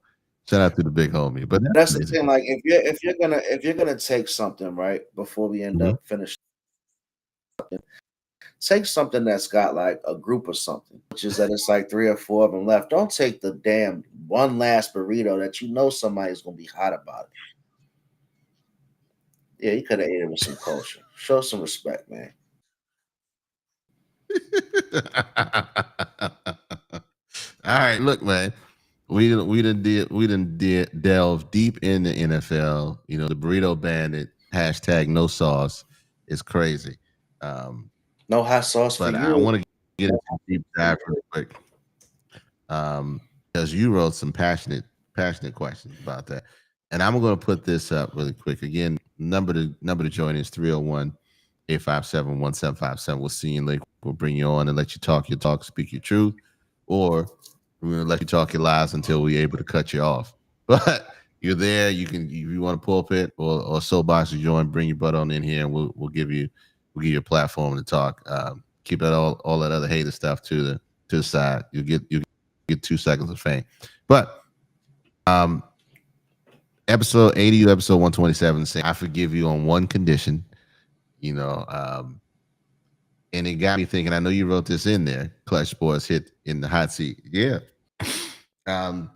Shout out to the big homie. But that's the thing. Like if you're gonna take something right before we end up finishing, take something that's got like a group or something, which is that it's like 3 or 4 of them left. Don't take the damn one last burrito that you know somebody's gonna be hot about it. Yeah, you could have ate it with some culture. Show some respect, man. All right, look, man. We didn't delve deep in the NFL. The burrito bandit hashtag no sauce is crazy. No hot sauce for you. But I want to get into a deep dive real quick. Because you wrote some passionate questions about that. And I'm going to put this up really quick. Again, number to join is 301-857-1757. We'll see you later. We'll bring you on and let you talk your talk, speak your truth, or we're going to let you talk your lies until we're able to cut you off. But you're there. You can, if you want a pulpit or soapbox to join, bring your butt on in here, and we'll give you a platform to talk. Keep that all that other hater stuff to the side. You get 2 seconds of fame. But episode 80, episode 127, saying I forgive you on one condition. And it got me thinking. I know you wrote this in there. Clutch Sports hit in the hot seat. Yeah. And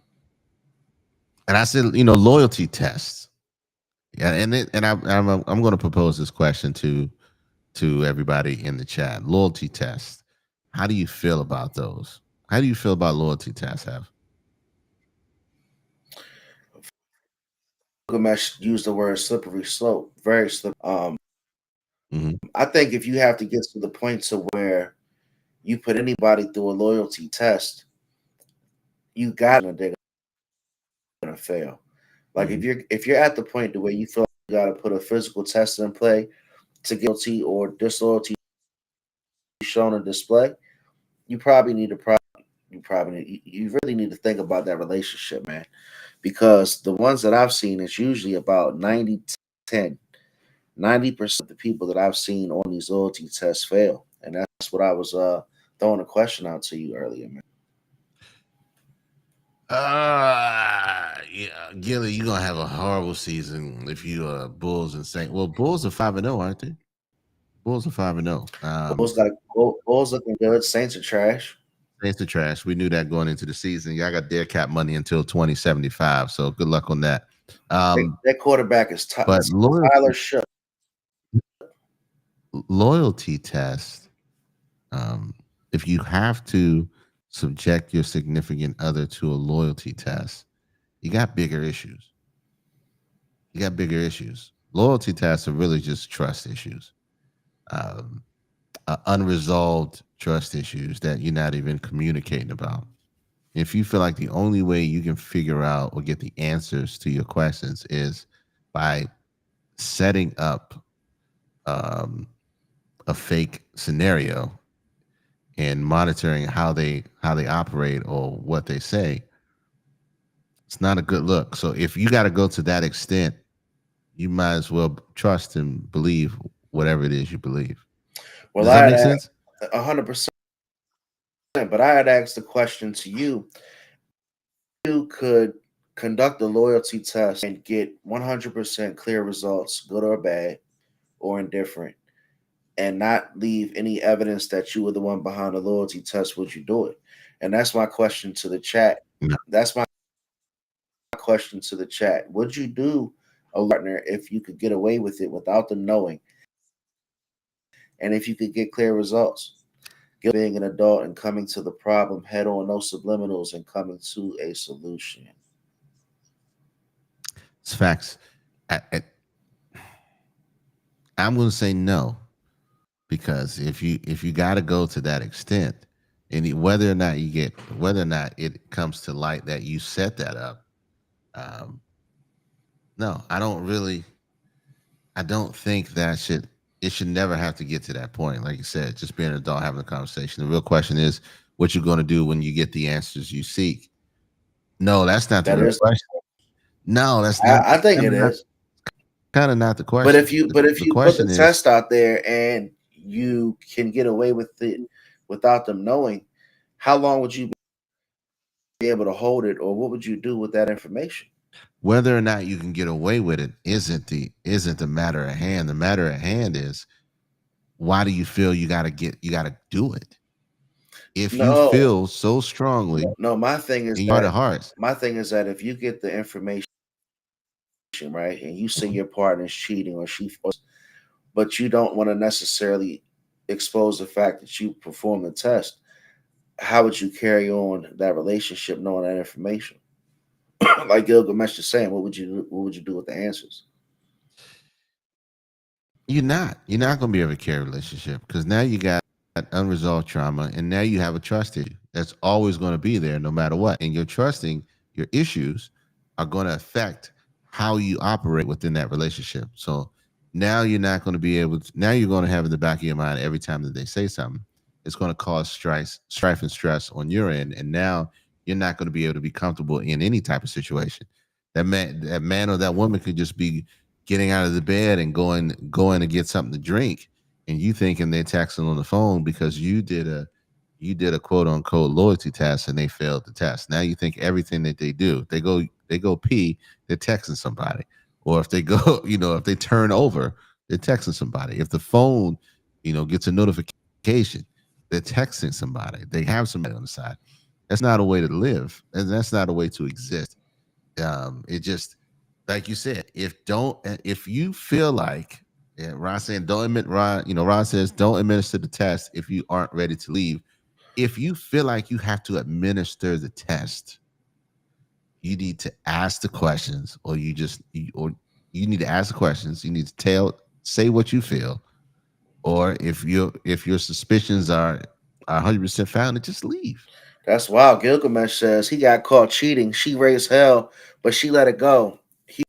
I said, loyalty tests. Yeah, and I'm going to propose this question to everybody in the chat. Loyalty tests. How do you feel about those? How do you feel about loyalty tests, Have? Use the word slippery slope. Very slippery. I think if you have to get to the point to where you put anybody through a loyalty test, you got they're gonna fail. Like if you're at the point to where you feel like you got to put a physical test in play to guilty or disloyalty shown on display, you probably need to you really need to think about that relationship, man. Because the ones that I've seen, it's usually about 90-10. 90% of the people that I've seen on these loyalty tests fail. And that's what I was throwing a question out to you earlier, man. Yeah, Gilly, you're gonna have a horrible season if you Bulls and Saints. Well, Bulls are 5-0, aren't they? Bulls are 5-0. Bulls looking good. Saints are trash. Saints are trash. We knew that going into the season. Y'all got their cap money until 2075. So good luck on that. That quarterback is Tyler Shook. Loyalty test. If you have to subject your significant other to a loyalty test, you got bigger issues. Loyalty tests are really just trust issues. Unresolved trust issues that you're not even communicating about. If you feel like the only way you can figure out or get the answers to your questions is by setting up um, a fake scenario and monitoring how they operate or what they say, it's not a good look. So if you got to go to that extent, you might as well trust and believe whatever it is you believe. Well, Does that I make had sense? 100%, but I had asked the question to you. You could conduct a loyalty test and get 100% clear results, good or bad or indifferent, and not leave any evidence that you were the one behind the loyalty test. Would you do it? And that's my question to the chat. No. That's my question to the chat. Would you do a partner if you could get away with it without them knowing, and if you could get clear results? Being an adult and coming to the problem head on, no subliminals, and coming to a solution. It's facts. I'm going to say no, because if you got to go to that extent, and whether or not it comes to light that you set that up, um, no, I don't think that should it should never have to get to that point. Like you said, just being an adult having a conversation. The real question is what you're going to do when you get the answers you seek. No, that's not the That real is, question. No, that's not. I think it is. Kind of not the But question. if you The put the question is test out there and you can get away with it without them knowing, how long would you be able to hold it, or what would you do with that information? whether or not you can get away with it isn't the matter at hand. The matter at hand is why do you feel you gotta do it? If you No, feel so strongly no. in your heart of hearts, My thing is that if you get the information right, and you see your partner's cheating or but you don't want to necessarily expose the fact that you performed the test, how would you carry on that relationship knowing that information? Like Gilgamesh is saying, what would you do with the answers? you're not going to be able to carry a relationship because now you got unresolved trauma and now you have a trust issue that's always going to be there no matter what, and your trusting your issues are going to affect how you operate within that relationship. So now you're not going to be able to, now you're going to have in the back of your mind every time that they say something, it's going to cause strife and stress on your end, and now you're not going to be able to be comfortable in any type of situation. That man or that woman could just be getting out of the bed and going to get something to drink, and you thinking they're texting on the phone because you did a quote unquote loyalty test and they failed the test. Now you think everything that they do, they go pee, they're texting somebody, or if they go, if they turn over, they're texting somebody. If the phone, gets a notification, they're texting somebody. They have somebody on the side. That's not a way to live, and that's not a way to exist. It just, like you said, if you feel like, yeah, Ron saying don't admit Ron, Ron says don't administer the test if you aren't ready to leave. If you feel like you have to administer the test, you need to ask the questions, or you need to ask the questions. You need to say what you feel, or if your suspicions are 100% founded, just leave. That's wild. Gilgamesh says he got caught cheating. She raised hell, but she let it go. He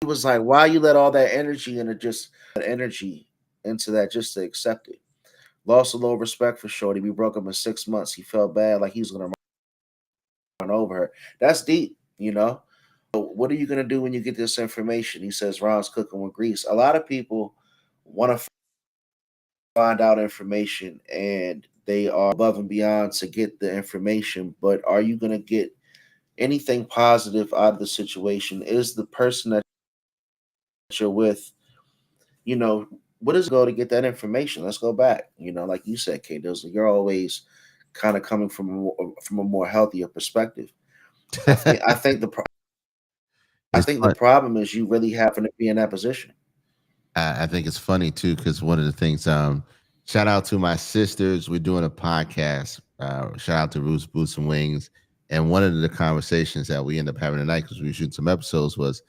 was like, "Why you let all that energy into just energy into that just to accept it?" Lost a little respect for Shorty. We broke up in 6 months. He felt bad, like he was gonna run over her. That's deep, you know. So what are you gonna do when you get this information? He says Ron's cooking with grease. A lot of people want to find out information and they are above and beyond to get the information, but are you gonna get anything positive out of the situation? Is the person that you're with, you know, what does it go to get that information? Let's go back. Like you said, Kate Dizzle, you're always kind of coming from a more healthier perspective. I think I It's think the fun. problem is you really having to be in that position. I think it's funny too because one of the things. Shout out to my sisters. We're doing a podcast. Shout out to Roots Boots and Wings. And one of the conversations that we end up having tonight, because we shoot some episodes, was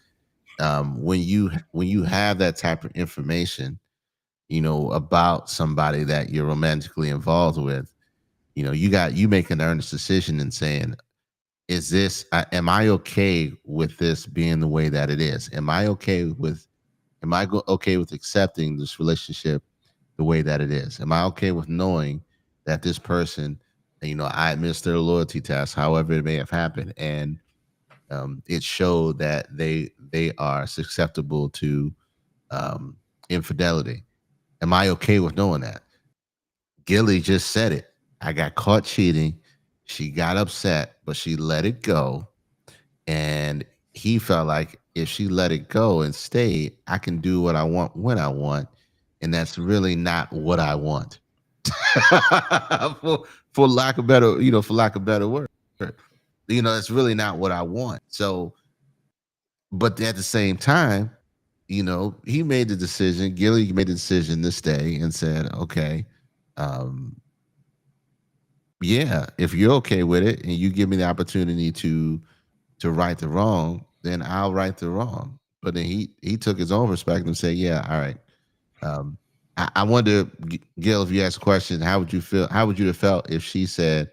when you have that type of information, about somebody that you're romantically involved with, you make an earnest decision and saying, am I okay with this being the way that it is? Am I okay with accepting this relationship the way that it is? Am I okay with knowing that this person, I administer a loyalty test, however it may have happened, and it showed that they are susceptible to um, infidelity. Am I okay with knowing that? Gilly just said it. I got caught cheating. She got upset, but she let it go. And he felt like if she let it go and stayed, I can do what I want when I want. And that's really not what I want. for for lack of better word. It's really not what I want. So, but at the same time, he made the decision. Gilly made the decision to stay and said, okay, um, yeah, if you're okay with it and you give me the opportunity to right the wrong, then I'll right the wrong. But then he took his own perspective and said, yeah, all right. Um, I wonder, Gil, if you asked a question, how would you feel? How would you have felt if she said,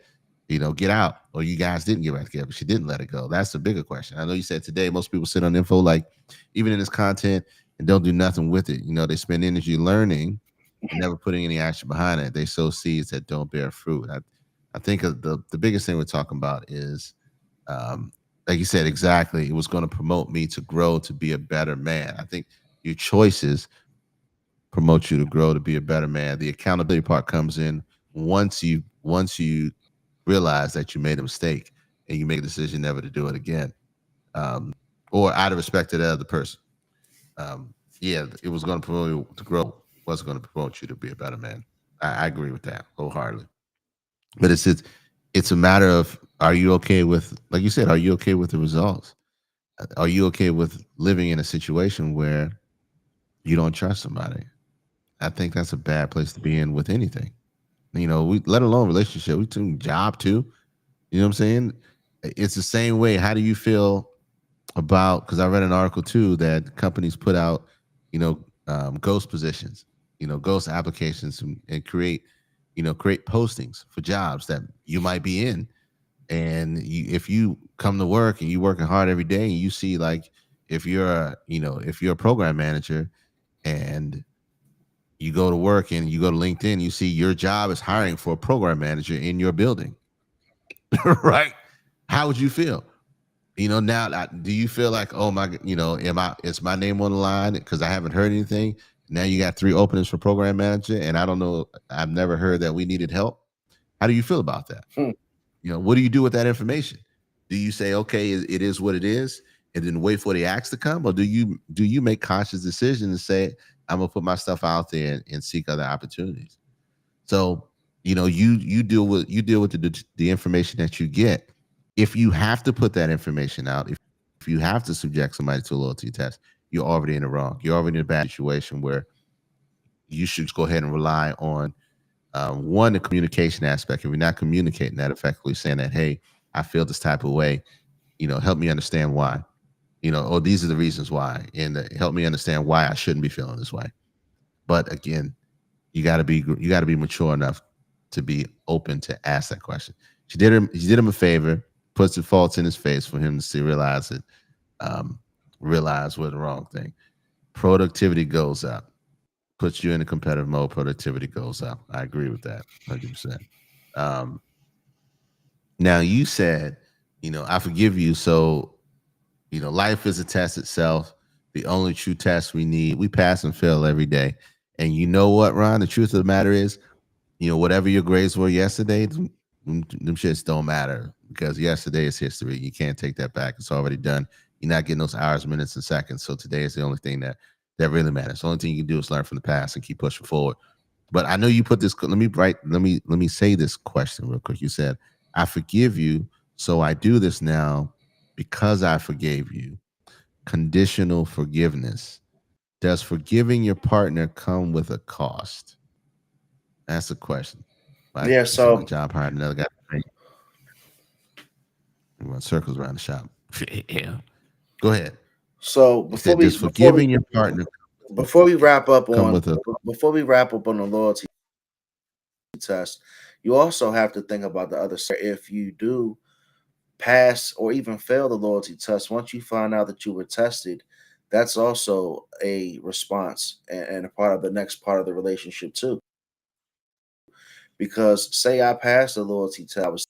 get out, or you guys didn't get back together, but she didn't let it go? That's the bigger question. I know you said today most people sit on info, like even in this content, and don't do nothing with it. They spend energy learning and never putting any action behind it. They sow seeds that don't bear fruit. I think the biggest thing we're talking about is, um, like you said, exactly. It was going to promote me to grow to be a better man. I think your choices promote you to grow to be a better man. The accountability part comes in once you realize that you made a mistake and you make a decision never to do it again, um, or out of respect to the other person. Yeah, it was going to promote you to grow. Was going to promote you to be a better man. I agree with that wholeheartedly. But it's a matter of, are you okay with, like you said, are you okay with the results? Are you okay with living in a situation where you don't trust somebody? I think that's a bad place to be in with anything. We let alone relationship. We do job too. You know what I'm saying? It's the same way. How do you feel about? Because I read an article too that companies put out, ghost positions, ghost applications, and create postings for jobs that you might be in. And if you come to work and you working hard every day, and you see, like, if you're a program manager and you go to work and you go to LinkedIn, you see your job is hiring for a program manager in your building, right? How would you feel? Now, do you feel like, oh my, is my name on the line because I haven't heard anything? Now you got 3 openings for program manager, and I don't know. I've never heard that we needed help. How do you feel about that? Hmm. What do you do with that information? Do you say, okay, it is what it is, and then wait for the acts to come, or do you make conscious decisions and say, I'm gonna put my stuff out there and seek other opportunities? So, you deal with the information that you get. If you have to put that information out, if you have to subject somebody to a loyalty test, you're already in the wrong. You're already in a bad situation where you should go ahead and rely on, one, the communication aspect. If you're not communicating that effectively, saying that, hey, I feel this type of way, help me understand why, or these are the reasons why, and help me understand why I shouldn't be feeling this way. But again, you got to be mature enough to be open to ask that question. She did him a favor, puts the faults in his face for him to see, um, realize we're the wrong thing. Productivity goes up, puts you in a competitive mode. Productivity goes up. I agree with that 100%. Um, Now you said, I forgive you. So, life is a test itself. The only true test we need. We pass and fail every day. And you know what, Ron? The truth of the matter is, whatever your grades were yesterday, them shits don't matter because yesterday is history. You can't take that back. It's already done. You're not getting those hours, minutes, and seconds. So today is the only thing that really matters. The only thing you can do is learn from the past and keep pushing forward. But I know you put this. Let me say this question real quick. You said, "I forgive you, so I do this now because I forgave you." Conditional forgiveness. Does forgiving your partner come with a cost? That's the question. Like Yeah. you said, my So job hired another guy. We run circles around the shop. Yeah. Go ahead. so You before said, we does before we forgiving your partner? before we wrap up Come on with a before we wrap up on the loyalty test, you also have to think about the other side. If you do pass or even fail the loyalty test, once you find out that you were tested, that's also a response and a part of the next part of the relationship too. Because say I passed the loyalty test, I was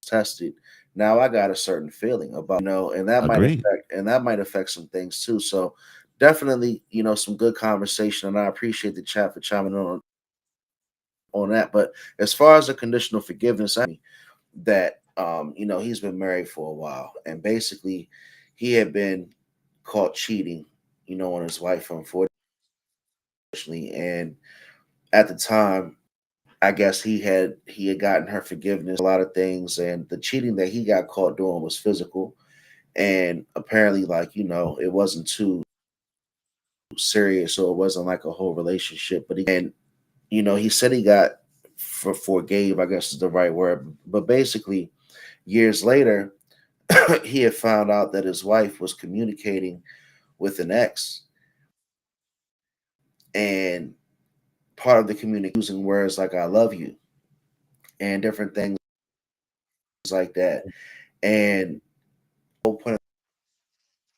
tested. Now I got a certain feeling about and agreed. that might affect some things too. So definitely, some good conversation, and I appreciate the chat for chiming in on that. But as far as the conditional forgiveness, that he's been married for a while, and basically he had been caught cheating, on his wife, unfortunately, and at the time, I guess he had gotten her forgiveness, a lot of things, and the cheating that he got caught doing was physical, and apparently, like it wasn't too serious, so it wasn't like a whole relationship. But he said he got forgave, I guess is the right word, but basically years later, he had found out that his wife was communicating with an ex, and part of the communication using words like "I love you" and different things like that. And the whole point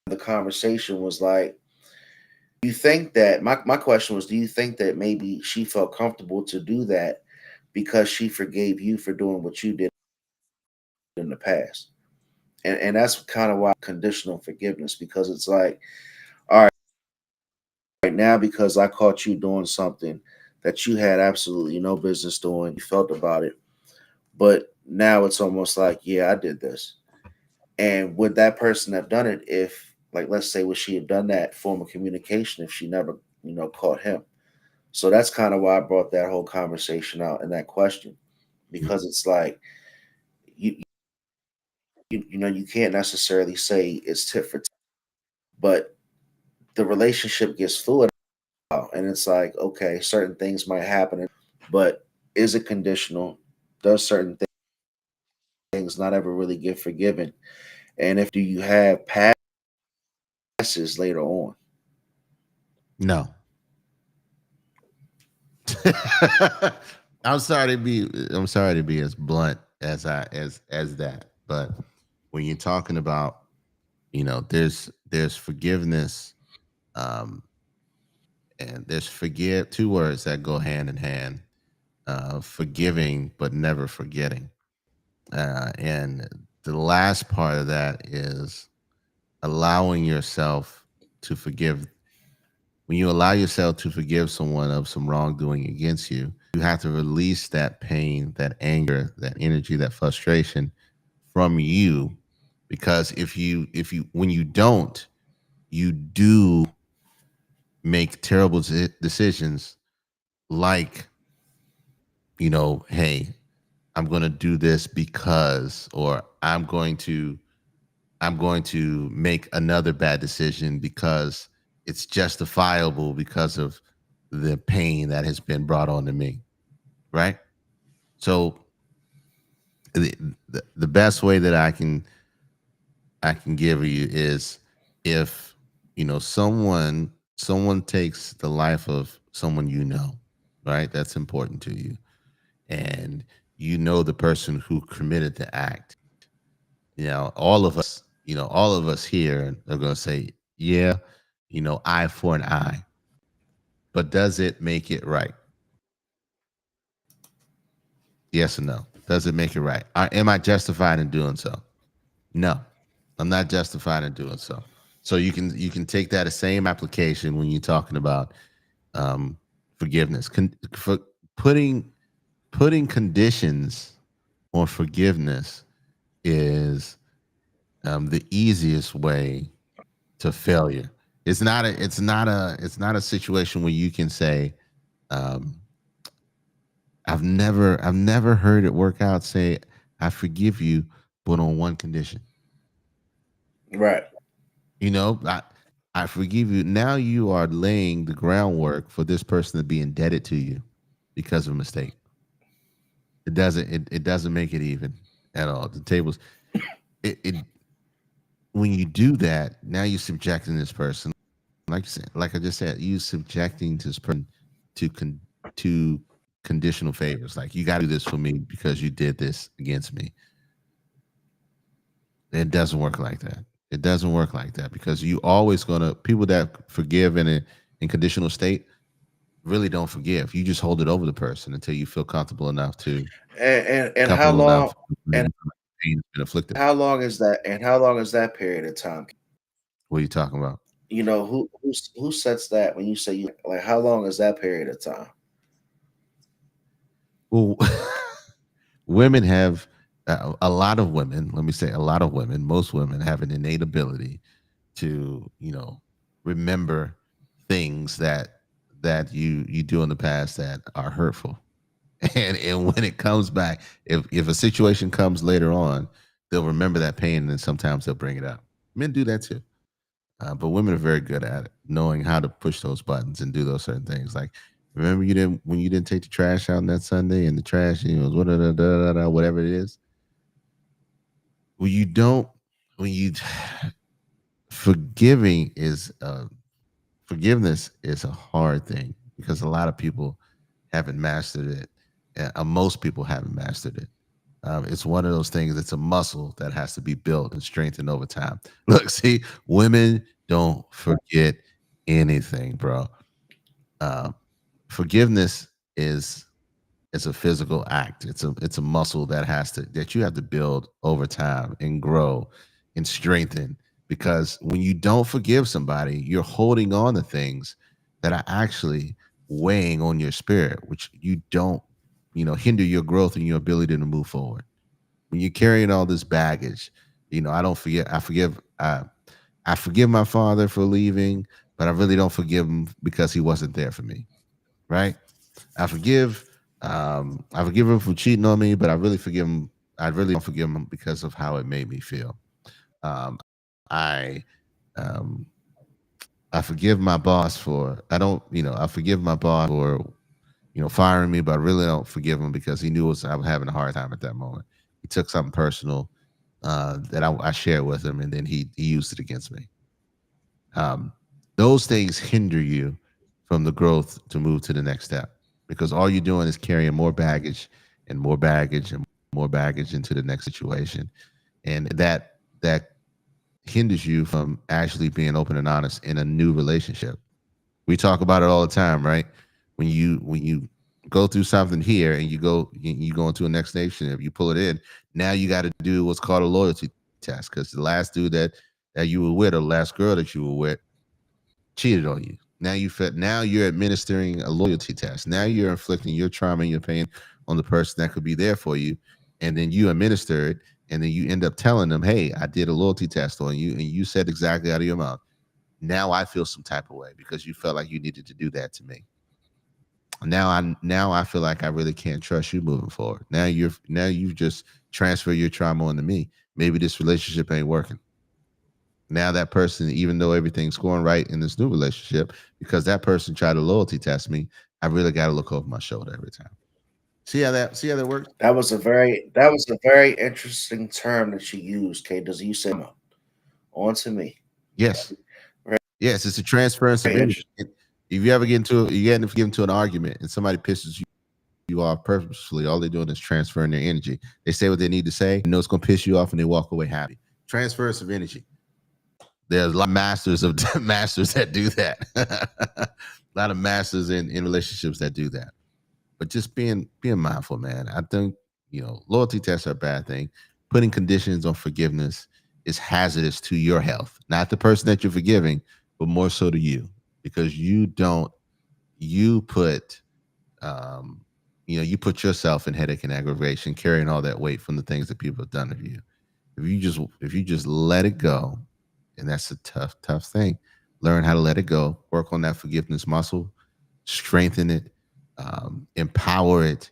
of the conversation was like, you think that my question was, do you think that maybe she felt comfortable to do that because she forgave you for doing what you did in the past? And that's kind of why conditional forgiveness, because it's like, all right, now because I caught you doing something that you had absolutely no business doing, you felt about it, but now it's almost like, yeah, I did this. And would that person have done it if, like, let's say, would she have done that form of communication if she never, caught him? So that's kind of why I brought that whole conversation out and that question, because it's like you you can't necessarily say it's tit for tat, but the relationship gets fluid out, and it's like, okay, certain things might happen, but is it conditional? Does certain things not ever really get forgiven? And if do you have passes later on? No. I'm sorry to be as blunt as that. But when you're talking about, there's forgiveness, um, and there's forgive two words that go hand in hand. Forgiving but never forgetting. And the last part of that is allowing yourself to forgive. When you allow yourself to forgive someone of some wrongdoing against you, you have to release that pain, that anger, that energy, that frustration from you. Because if you when you don't, you do make terrible decisions, like, hey, I'm going to do this because, or I'm going to make another bad decision because it's justifiable because of the pain that has been brought on to me, right? So the, the best way that I can give you is, if someone takes the life of someone, right? That's important to you, and the person who committed the act. All of us here are going to say, yeah, eye for an eye. But does it make it right? Yes or no? Does it make it right? Am I justified in doing so? No, I'm not justified in doing so. So you can take that same application when you're talking about um, forgiveness. For putting putting conditions on forgiveness is the easiest way to failure. It's not a situation where you can say, um, I've never heard it work out. Say, I forgive you, but on one condition. Right. I forgive you. Now you are laying the groundwork for this person to be indebted to you because of a mistake. It doesn't make it even at all. The tables it when you do that, now you're subjecting this person. like you said, like I just said, you subjecting this person to to conditional favors. Like you got to do this for me because you did this against me. It doesn't work like that. It doesn't work like that because you always gonna people that forgive in a in conditional state really don't forgive. You just hold it over the person until you feel comfortable enough to And how comfortable long enough when and the pain has been inflicted. how long is that? And how long is that period of time? What are you talking about? You know who sets that when you say you like how long is that period of time? Well, women have a lot of women. Let me say a lot of women. Most women have an innate ability to remember things that you do in the past that are hurtful. And when it comes back, if a situation comes later on, they'll remember that pain, and then sometimes they'll bring it up. Men do that too, but women are very good at it, knowing how to push those buttons and do those certain things. Like, remember you didn't when you didn't take the trash out on that Sunday, and the trash, was whatever it is. When you don't, when you forgiving is forgiveness is a hard thing because a lot of people haven't mastered it. Most people haven't mastered it. It's one of those things. It's a muscle that has to be built and strengthened over time. Look, see, women don't forget anything, bro. Uh, Forgiveness is a physical act. It's a muscle that has to that you have to build over time and grow and strengthen. Because when you don't forgive somebody, you're holding on to things that are actually weighing on your spirit, which you don't, hinder your growth and your ability to move forward. When you're carrying all this baggage, I don't forget. I forgive my father for leaving, but I really don't forgive him because he wasn't there for me. Right? I forgive. I forgive him for cheating on me, but I really forgive him. I really don't forgive him because of how it made me feel. Um, I um, I forgive my boss for. I don't. I forgive my boss for firing me, but I really don't forgive him because he knew I was having a hard time at that moment. He took something personal that I shared with him, and then he used it against me. um, those things hinder you from the growth to move to the next step because all you're doing is carrying more baggage and more baggage and more baggage into the next situation, and that hinders you from actually being open and honest in a new relationship. We talk about it all the time, right? When you go through something here and you go into a next nation, if you pull it in, now you got to do what's called a loyalty test because the last dude that you were with or the last girl that you were with cheated on you. Now you're administering a loyalty test. Now you're inflicting your trauma and your pain on the person that could be there for you. And then you administer it, and then you end up telling them, hey, I did a loyalty test on you, and you said exactly out of your mouth. Now I feel some type of way because you felt like you needed to do that to me. Now I feel like I really can't trust you moving forward. You've just transferred your trauma onto me. Maybe this relationship ain't working. Now that person, even though everything's going right in this new relationship, because that person tried to loyalty test me, I really got to look over my shoulder every time. See how that works? That was a very interesting term that you used, Kate. Does you say on to me? Yes. Very, Yes, it's a transference of very energy. interesting. If you ever get into an argument and somebody pisses you off purposefully, all they're doing is transferring their energy. They say what they need to say, and know it's gonna piss you off, and they walk away happy. Transference of energy. There's a lot of masters of masters that do that. A lot of masters in relationships that do that. But just being mindful, man. I think loyalty tests are a bad thing. Putting conditions on forgiveness is hazardous to your health, not the person that you're forgiving, but more so to you, because you put um, you put yourself in headache and aggravation, carrying all that weight from the things that people have done to you. If you just let it go, and that's a tough thing. Learn how to let it go. Work on that forgiveness muscle. Strengthen it. Empower it,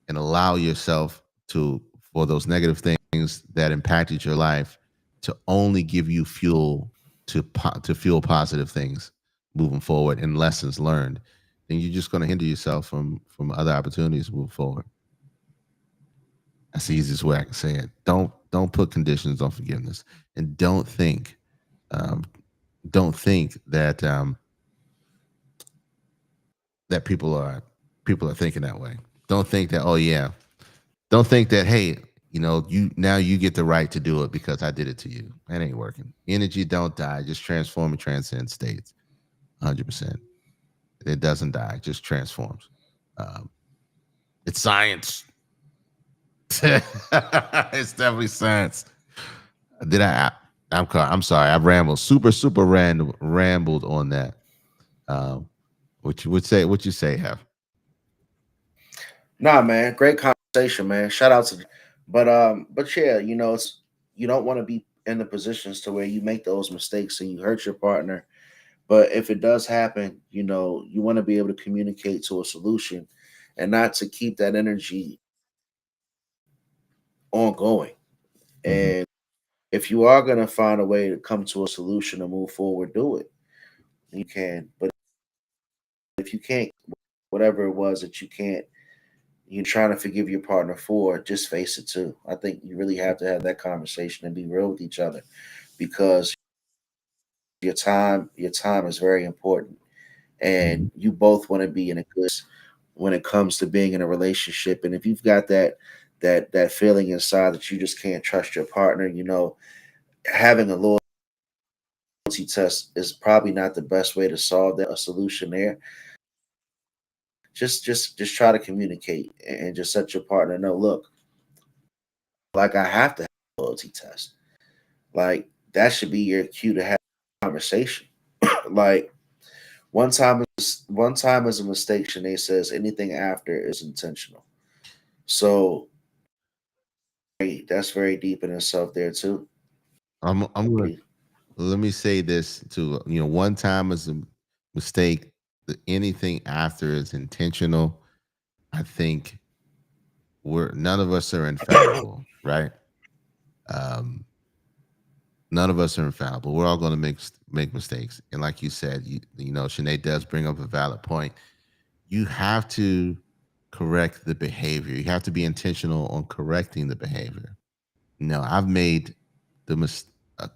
and allow yourself to for those negative things that impacted your life to only give you fuel to fuel positive things moving forward and lessons learned. Then you're just going to hinder yourself from other opportunities to move forward. That's the easiest way I can say it. Don't put conditions on forgiveness, and don't think um, don't think that that people are thinking that way. Don't think that, oh yeah. Don't think that, hey, you now you get the right to do it because I did it to you. That ain't working. Energy don't die, just transform and transcend states. 100%. It doesn't die, it just transforms. Um, it's science. It's definitely science. Did I'm sorry. I rambled. Super rambled on that. Um, what you would say? What you say? Have Nah, man, great conversation, man. Shout out to, but yeah, it's you don't want to be in the positions to where you make those mistakes and you hurt your partner. But if it does happen, you want to be able to communicate to a solution, and not to keep that energy ongoing. Mhm. And if you are going to find a way to come to a solution and move forward, do it. You can. But if you can't, whatever it was that you can't, you're trying to forgive your partner for, just face it too. I think you really have to have that conversation and be real with each other, because your time is very important, and Mhm. you both want to be in a good when it comes to being in a relationship. And if you've got that feeling inside that you just can't trust your partner, having a loyalty test is probably not the best way to solve that. A solution there. Just try to communicate and just let your partner know, look, like, I have to have a loyalty test. Like, that should be your cue to have a conversation. Like, one time is a mistake. Shanae says anything after is intentional. So that's very deep in itself there too. I'm gonna let me say this too. One time is a mistake. Anything after is intentional. I think we're none of us are infallible, right? Um, None of us are infallible. We're all going to make mistakes, and like you said, Sinead does bring up a valid point. You have to correct the behavior. You have to be intentional on correcting the behavior. I've made the uh,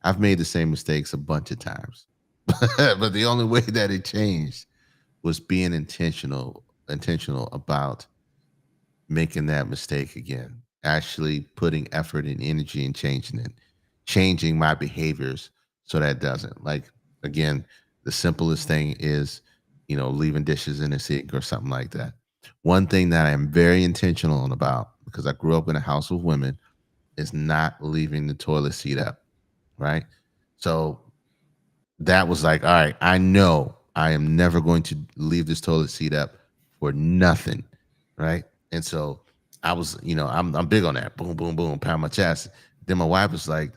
I've made the same mistakes a bunch of times, but the only way that it changed was being intentional about making that mistake again, actually putting effort and energy and changing it, changing my behaviors so that doesn't. Like, again, the simplest thing is, leaving dishes in a sink or something like that. One thing that I am very intentional on about, because I grew up in a house of women, is not leaving the toilet seat up. Right. So that was like, all right, I know I am never going to leave this toilet seat up for nothing, right? And so I was, I'm big on that. Boom, boom, boom, pound my chest. Then my wife was like,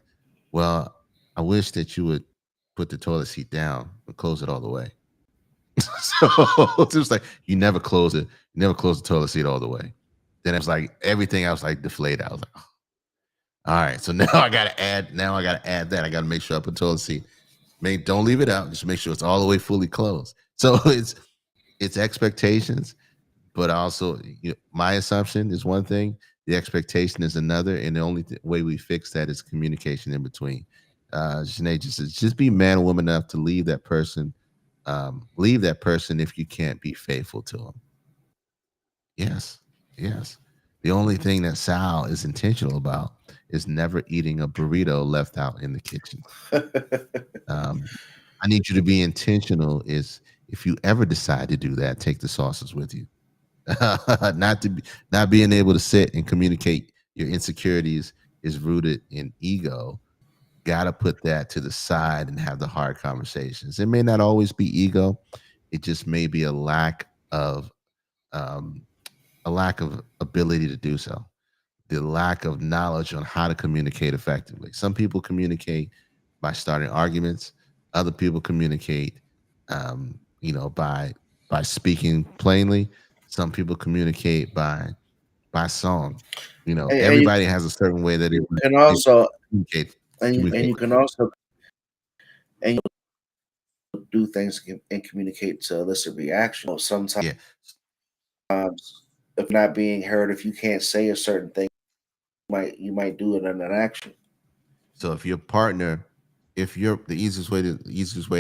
"Well, I wish that you would put the toilet seat down and close it all the way." So it was like you never close the toilet seat all the way. Then it was like everything else like deflated. I was like, all right, so now I gotta add that. I gotta make sure I put toilet seat. Don't leave it out. Just make sure it's all the way fully closed. So it's expectations, but also my assumption is one thing, the expectation is another, and the only way we fix that is communication in between. Janae just says, just be man or woman enough to leave that person if you can't be faithful to them. Yes, yes. The only thing that Sal is intentional about is never eating a burrito left out in the kitchen. Um, I need you to be intentional. Is if you ever decide to do that, take the sauces with you. not to be not being able to sit and communicate your insecurities is rooted in ego. Got to put that to the side and have the hard conversations. It may not always be ego. It just may be um, a lack of ability to do so, the lack of knowledge on how to communicate effectively. Some people communicate by starting arguments. Other people communicate, by speaking plainly. Some people communicate by song. and you Everybody has a certain way that can they also communicate and communicate you with can people. also and you do things and communicate to elicit reaction. Sometimes, Yeah. if not being heard, if you can't say a certain thing, you might do it in an action. So if your partner if you're the easiest way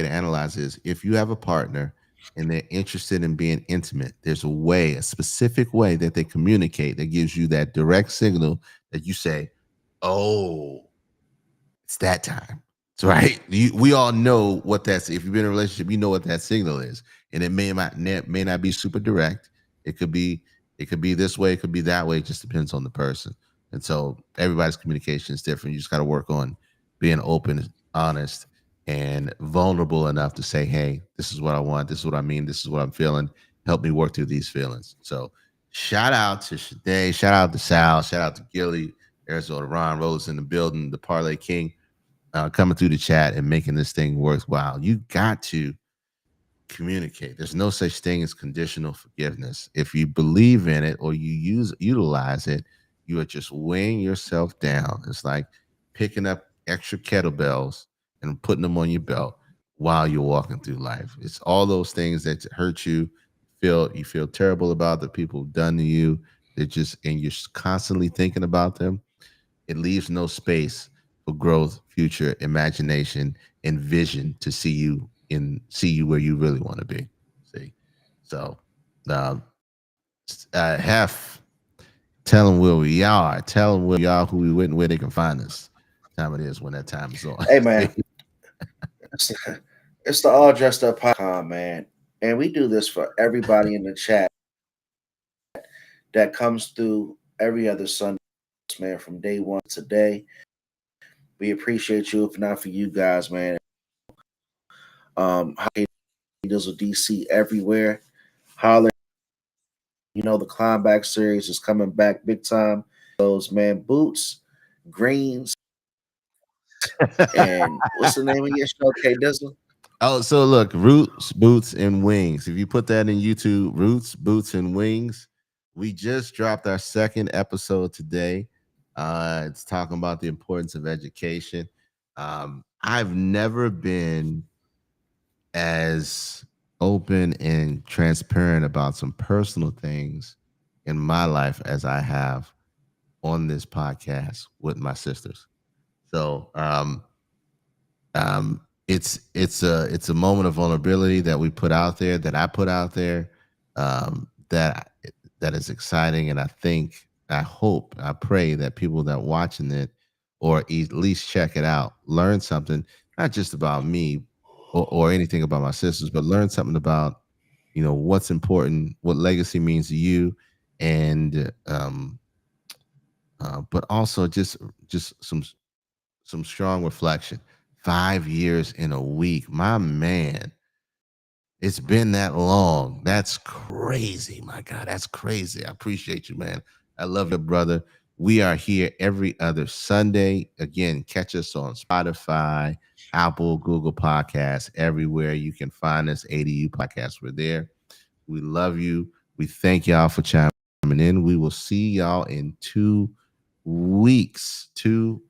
to analyze is if you have a partner and they're interested in being intimate, there's a specific way that they communicate that gives you that direct signal that you say, oh, it's that time. It's right. We all know what that's. If you've been in a relationship, you know what that signal is, and it may not be super direct. It could be this way. It could be that way. It just depends on the person. And so everybody's communication is different. You just got to work on being open, honest, and vulnerable enough to say, "Hey, this is what I want. This is what I mean. This is what I'm feeling. Help me work through these feelings." So shout out to Shade. Shout out to Sal. Shout out to Gilly, Arizona, Ron Rose in the building, the Parlay King. Coming through the chat and making this thing worthwhile. You got to communicate. There's no such thing as conditional forgiveness. If you believe in it or you utilize it, you are just weighing yourself down. It's like picking up extra kettlebells and putting them on your belt while you're walking through life. It's all those things that hurt you, you feel terrible about that people have done to you. And you're constantly thinking about them. It leaves no space for growth, future, imagination, and vision to see you where you really want to be. See, so Hef, tell them where we are. Tell them where we are, who we went, and where they can find us. Time it is when that time is on. Hey man, it's the All Dressed Up podcast, man, and we do this for everybody in the chat that comes through every other Sunday, man, from day one to today. We appreciate you. If not for you guys, man. Dizzle DC everywhere. Holler. You know the Climbback series is coming back big time. Those man boots, greens, and what's the name of your show, K Dizzle? Oh, so look, Roots, Boots, and Wings. If you put that in YouTube, Roots, Boots, and Wings, we just dropped our second episode today. It's talking about the importance of education. I've never been as open and transparent about some personal things in my life as I have on this podcast with my sisters. So it's a moment of vulnerability that we put out there, that I put out there, that is exciting, and I hope, I pray that people that watching it or at least check it out, learn something, not just about me or anything about my sisters, but learn something about, what's important, what legacy means to you, and but also just some strong reflection. 5 years in a week, my man. It's been that long. That's crazy. My God, that's crazy. I appreciate you, man. I love you, brother. We are here every other Sunday. Again, catch us on Spotify, Apple, Google Podcasts, everywhere you can find us. ADU Podcasts, we're there. We love you. We thank y'all for chiming in. We will see y'all in 2 weeks. 2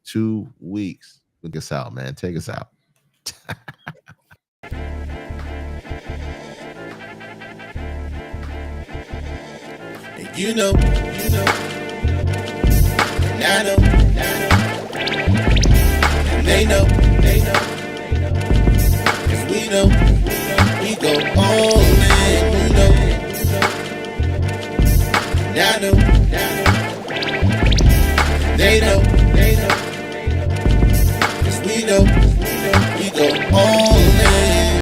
weeks. Look us out, man. Take us out. You know, and I know, and they know, cause we know, we go all in, you know, and I know, and they know, cause we know, we go all